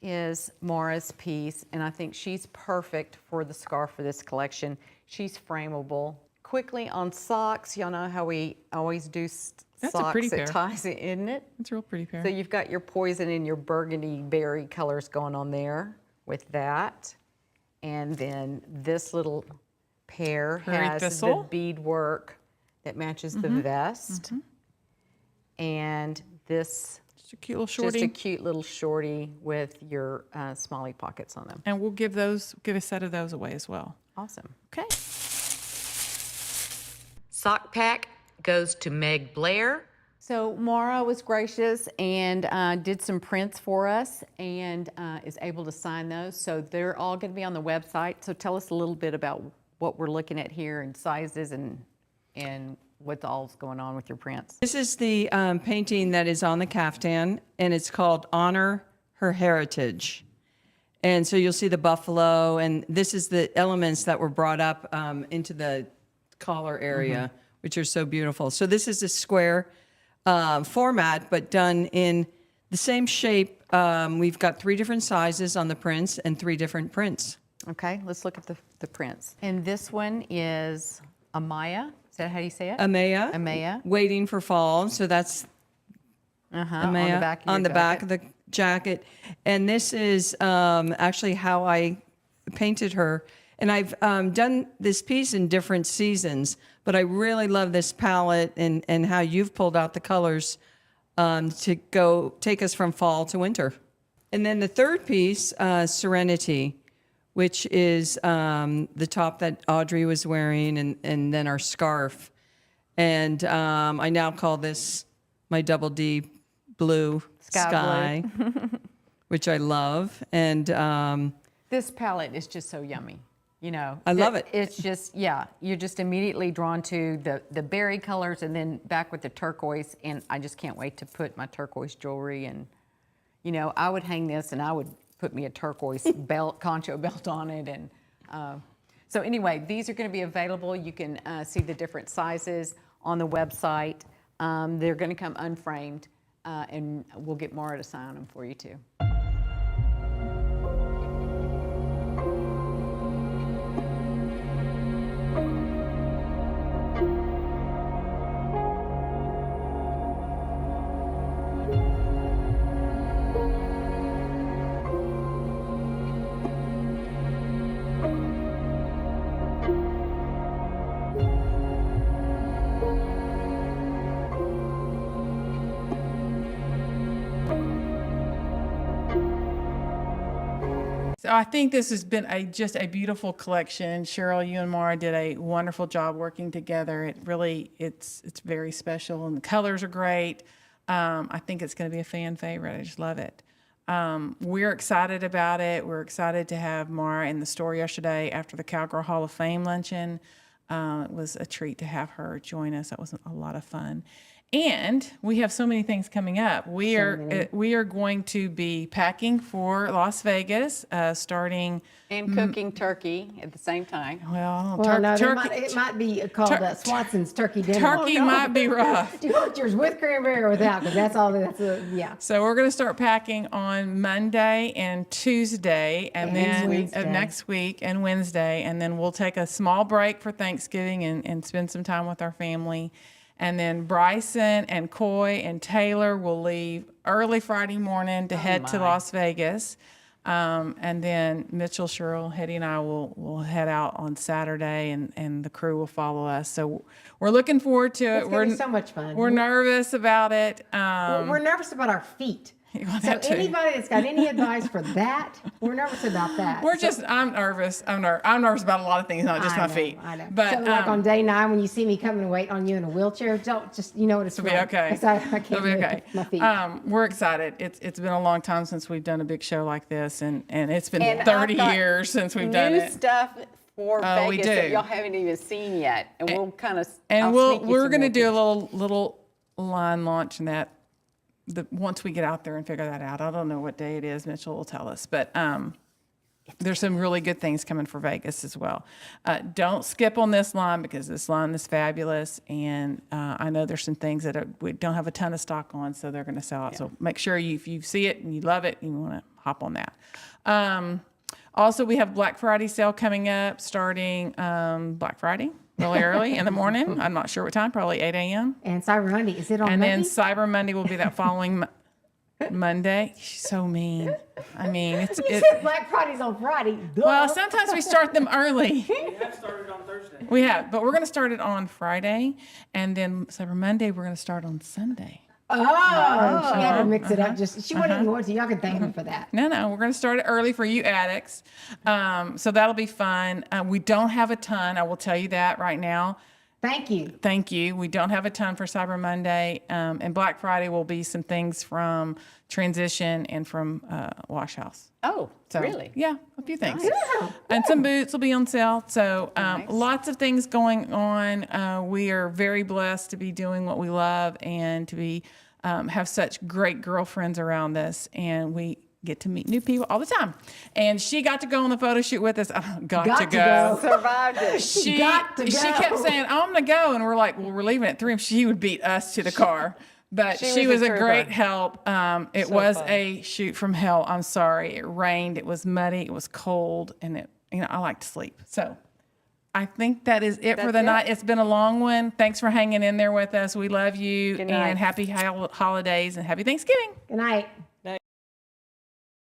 is Maura's piece, and I think she's perfect for the scarf for this collection. She's frameable. Quickly on socks, y'all know how we always do That's a pretty socks pair. that ties it, isn't it? It's a real pretty pair. So you've got your poison and your burgundy berry colors going on there with that. And then this little pair Prairie has thistle. the beadwork that matches the vest. And this, Just a cute little shorty. just a cute little shorty with your smiley pockets on them. And we'll give a set of those away as well. Awesome. Okay. Sock pack goes to Meg Blair. So Maura was gracious and did some prints for us and is able to sign those. So they're all going to be on the website. So tell us a little bit about what we're looking at here and sizes and what's all's going on with your prints. This is the painting that is on the caftan, and it's called Honor Her Heritage. And so you'll see the buffalo, and this is the elements that were brought up into the collar area, which are so beautiful. So this is a square format, but done in the same shape. We've got 3 different sizes on the prints and 3 different prints. Okay, let's look at the prints. And this one is Amaya. Is that how you say it? Amaya. Amaya. Waiting for fall. So that's Uh-huh, on the back of the jacket. And this is actually how I painted her. And I've done this piece in different seasons, but I really love this palette and how you've pulled out the colors to go take us from fall to winter. And then the third piece, Serenity, which is the top that Audrey was wearing, and then our scarf. And I now call this my double D blue sky, which I love. And this palette is just so yummy. You know, I love it. It's just, yeah, you're just immediately drawn to the berry colors and then back with the turquoise. And I just can't wait to put my turquoise jewelry. And, you know, I would hang this and I would put me a turquoise belt, concho belt on it. And so anyway, these are going to be available. You can see the different sizes on the website. They're going to come unframed, and we'll get Maura to sign them for you too. So I think this has been just a beautiful collection. Cheryl, you and Maura did a wonderful job working together. It really, it's very special, and the colors are great. I think it's going to be a fan favorite. I just love it. We're excited about it. We're excited to have Maura in the store yesterday after the Cowgirl Hall of Fame luncheon. It was a treat to have her join us. That was a lot of fun. And we have so many things coming up. We are going to be packing for Las Vegas, starting. And cooking turkey at the same time. Well, No, turkey. it might be called Swanson's turkey dinner. Turkey might be rough. Do you want yours with cranberry or without? Because that's all. Yeah. So we're going to start packing on Monday and Tuesday, and then Wednesday. next week and Wednesday, and then we'll take a small break for Thanksgiving and spend some time with our family. And then Bryson and Coy and Taylor will leave early Friday morning to head to Las Vegas. And then Mitchell, Cheryl, Hetty, and I will head out on Saturday, and the crew will follow us. So we're looking forward to it. It's going to be so much fun. We're nervous about it. We're nervous about our feet. Well, So that too. anybody that's got any advice for that, we're nervous about that. I'm nervous. I'm nervous about a lot of things, not just I my know, feet. I know. But so like on day 9, when you see me come and wait on you in a wheelchair, don't just, you know what it's it'll be okay. I can't It'll be do it okay. with my feet. We're excited. It's been a long time since we've done a big show like this, and it's been And 30 I've got years since we've done New it. stuff for Oh, we Vegas that do. y'all haven't even seen yet, and we'll kind of. And we're going to do a little line launch in that. Once we get out there and figure that out. I don't know what day it is. Mitchell will tell us, but there's some really good things coming for Vegas as well. Don't skip on this line, because this line is fabulous, and I know there's some things that we don't have a ton of stock on, so they're going to sell out. Yeah. So make sure if you see it and you love it, you want to hop on that. Also, we have Black Friday sale coming up, starting Black Friday really early in the morning. I'm not sure what time, probably 8 a.m. And Cyber Monday, is it on And Monday? then Cyber Monday will be that following Monday. She's so mean. I mean, You said Black Friday's on Friday. Duh. well, sometimes we start them early. We have started on Thursday. We have, but we're going to start it on Friday, and then Cyber Monday we're going to start on Sunday. she had to mix it up. She wouldn't even want to. Y'all can thank me for that. No, we're going to start it early for you addicts. So that'll be fun. We don't have a ton. I will tell you that right now. Thank you. Thank you. We don't have a ton for Cyber Monday. And Black Friday will be some things from Transition and from Wash House. Oh, So, really? Yeah, a few things. And some boots will be on sale. So lots of things going on. We are very blessed to be doing what we love and to be have such great girlfriends around us. And we get to meet new people all the time. And she got to go on the photo shoot with us. Got to go. Survived it. She got to go. kept saying, I'm going to go. And we're like, well, we're leaving at 3. She would beat us to the car. But she was a trooper. great help. It So was fun. a shoot from hell. I'm sorry. It rained. It was muddy. It was cold. And I like to sleep. So I think that is it for the night. It's been a long one. Thanks for hanging in there with us. We love you. Good night. And happy holidays and happy Thanksgiving. Good night.